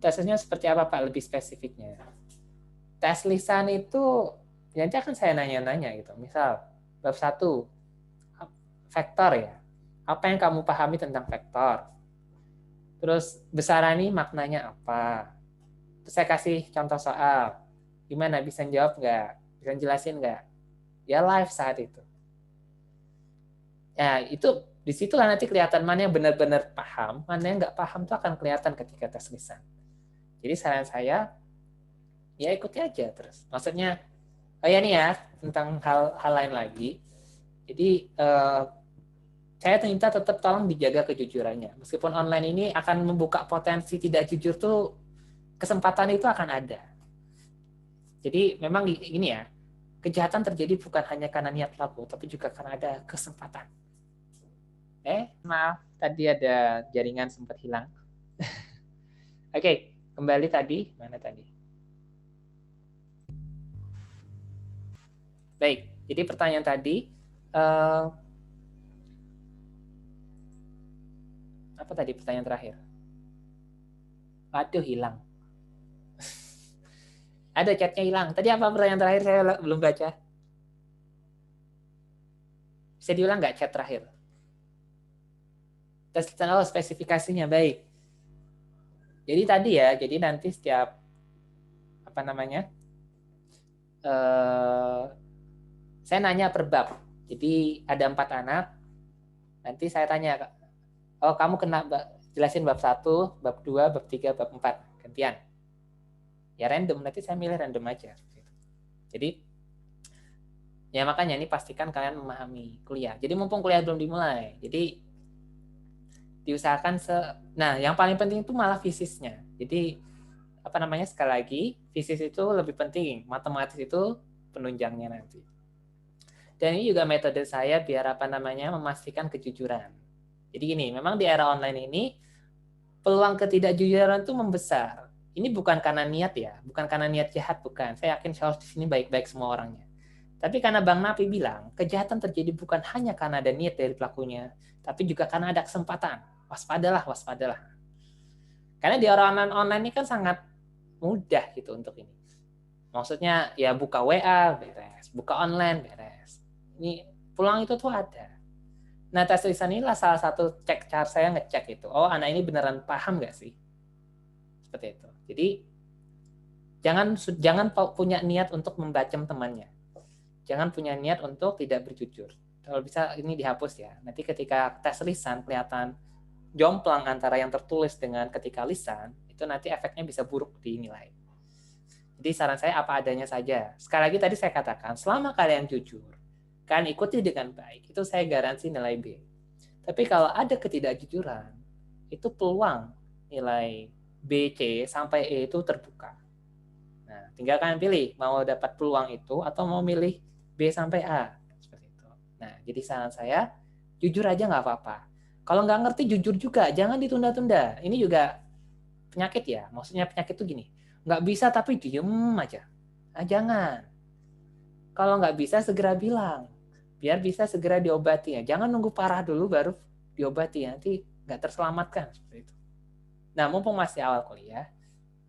Tesnya seperti apa Pak lebih spesifiknya? Tes lisan itu nanti akan saya nanya-nanya gitu. Misal bab 1 vektor ya. Apa yang kamu pahami tentang vektor? Terus besaran ini maknanya apa? Terus saya kasih contoh soal. Gimana, bisa jawab nggak? Bisa jelasin nggak? Ya live saat itu. Ya itu disitulah nanti kelihatan mana yang benar-benar paham, mana yang nggak paham itu akan kelihatan ketika tes lisan. Jadi saran saya, ya ikuti aja terus. Maksudnya, oh ya nih ya, tentang hal lain lagi. Jadi saya minta tetap tolong dijaga kejujurannya. Meskipun online ini akan membuka potensi tidak jujur tuh, kesempatan itu akan ada. Jadi memang ini ya, kejahatan terjadi bukan hanya karena niat pelaku, tapi juga karena ada kesempatan. Maaf, tadi ada jaringan sempat hilang. Oke, kembali tadi, mana tadi? Baik, jadi pertanyaan tadi, apa tadi pertanyaan terakhir? Waduh, hilang. Ada chatnya hilang. Tadi apa pertanyaan terakhir? Saya belum baca. Bisa diulang nggak chat terakhir? Oh, spesifikasinya baik. Jadi tadi ya, jadi nanti setiap apa namanya? Saya nanya per bab. Jadi ada 4 anak. Nanti saya tanya, oh kamu kena jelasin bab 1, bab 2, bab 3, bab 4. Gantian. Ya random, nanti saya milih random aja. Jadi ya makanya ini pastikan kalian memahami kuliah. Jadi mumpung kuliah belum dimulai. Jadi diusahakan nah yang paling penting itu malah fisisnya. Jadi apa namanya, sekali lagi fisis itu lebih penting, matematis itu penunjangnya nanti. Dan ini juga metode saya biar apa namanya memastikan kejujuran. Jadi gini, memang di era online ini peluang ketidakjujuran itu membesar. Ini bukan karena niat ya, bukan karena niat jahat, bukan. Saya yakin Charles di sini baik-baik semua orangnya. Tapi karena Bang Napi bilang, kejahatan terjadi bukan hanya karena ada niat dari pelakunya, tapi juga karena ada kesempatan. Waspadalah, waspadalah. Karena di era online ini kan sangat mudah gitu untuk ini. Maksudnya ya buka WA beres, buka online beres. Ini peluang itu tuh ada. Nah, tes lisan inilah salah satu cek cara saya ngecek itu. Oh, anak ini beneran paham nggak sih? Seperti itu. Jadi jangan punya niat untuk membacem temannya. Jangan punya niat untuk tidak berjujur. Kalau bisa ini dihapus ya. Nanti ketika tes lisan kelihatan jomplang antara yang tertulis dengan ketika lisan, itu nanti efeknya bisa buruk dinilai. Jadi saran saya apa adanya saja. Sekali lagi tadi saya katakan, selama kalian jujur, kalian ikuti dengan baik, itu saya garansi nilai B. Tapi kalau ada ketidakjujuran, itu peluang nilai B, C, sampai E itu terbuka. Nah, tinggal kalian pilih, mau dapat peluang itu atau mau milih B sampai A. Seperti itu. Nah, jadi saran saya, jujur aja nggak apa-apa. Kalau nggak ngerti, jujur juga. Jangan ditunda-tunda. Ini juga penyakit ya. Maksudnya penyakit itu gini, nggak bisa tapi diem aja. Nah, jangan. Kalau nggak bisa, segera bilang. Biar bisa segera diobati. Ya. Jangan nunggu parah dulu baru diobati. Nanti nggak terselamatkan. Seperti itu. Nah, mumpung masih awal kuliah,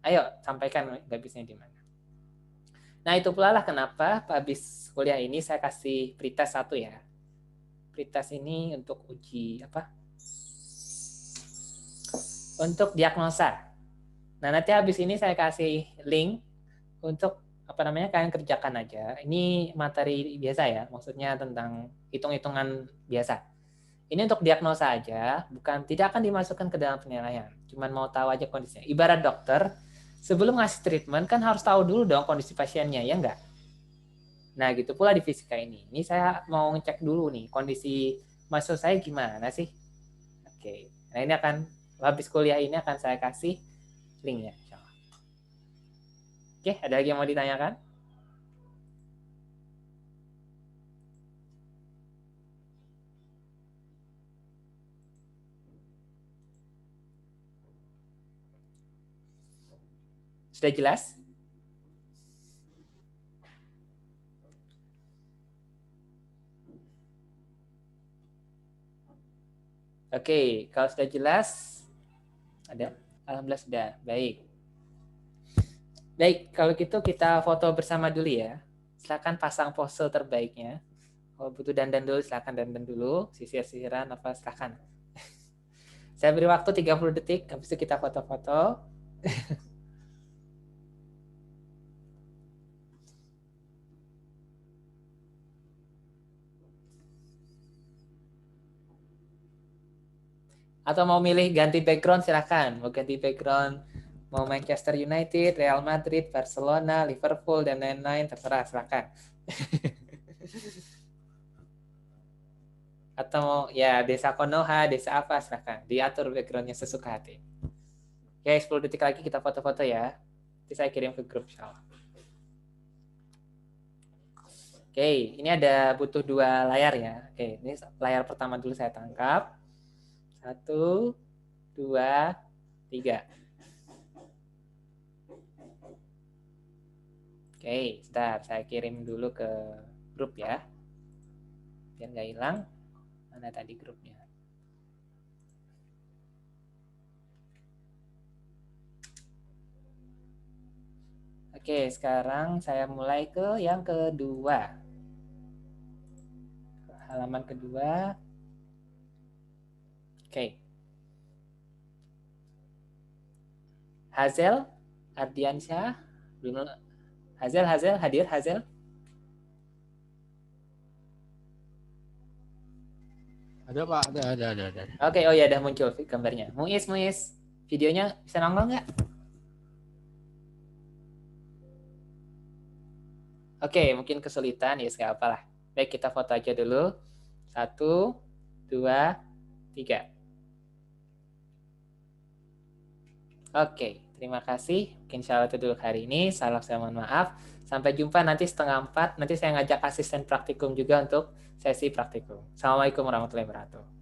ayo sampaikan nggak bisanya di mana. Nah, itu pula lah kenapa habis kuliah ini saya kasih pretest 1 ya. Pretest ini untuk uji apa? Untuk diagnosa. Nah, nanti habis ini saya kasih link untuk apa namanya kalian kerjakan aja. Ini materi biasa ya, maksudnya tentang hitung-hitungan biasa. Ini untuk diagnosa aja, tidak akan dimasukkan ke dalam penilaian. Cuman mau tahu aja kondisinya. Ibarat dokter, sebelum ngasih treatment kan harus tahu dulu dong kondisi pasiennya, ya enggak? Nah, gitu pula di fisika ini. Ini saya mau ngecek dulu nih, kondisi mahasiswa saya gimana sih? Oke. Nah, ini akan, habis kuliah ini akan saya kasih linknya. Oke, ada lagi yang mau ditanyakan? Sudah jelas? Oke, kalau sudah jelas, ada? Alhamdulillah sudah. Baik. Baik, kalau gitu kita foto bersama dulu ya. Silakan pasang pose terbaiknya. Kalau butuh dandan dulu, silakan dandan dulu. Sisir-sisiran apa, silakan. Saya beri waktu 30 detik, habis itu kita foto-foto. Atau mau milih ganti background, silakan. Mau ganti background, mau Manchester United, Real Madrid, Barcelona, Liverpool, dan lain-lain, terserah, silakan. Atau mau ya desa Konoha, desa apa, silakan. Diatur backgroundnya sesuka hati. Oke, 10 detik lagi kita foto-foto ya. Nanti saya kirim ke grup, insyaallah. Oke, ini ada butuh 2 layar ya. Oke, ini layar pertama dulu saya tangkap. 1, 2, 3. Oke, sebentar. Saya kirim dulu ke grup ya. Biar nggak hilang. Mana tadi grupnya? Oke, sekarang saya mulai ke yang kedua. Halaman kedua. Oke. Hazel, Ardiansyah, belum. Hazel, hadir, Hazel. Ada Pak, ada. Oke, oh ya, udah muncul gambarnya. Muiz, videonya bisa nongol nggak? Oke, mungkin kesulitan, ya nggak apa-apa lah. Baik, kita foto aja dulu. 1, 2, 3. Oke, terima kasih. Mungkin insya Allah itu dulu hari ini. Salam, saya mohon maaf. Sampai jumpa nanti 3:30. Nanti saya ngajak asisten praktikum juga untuk sesi praktikum. Assalamualaikum warahmatullahi wabarakatuh.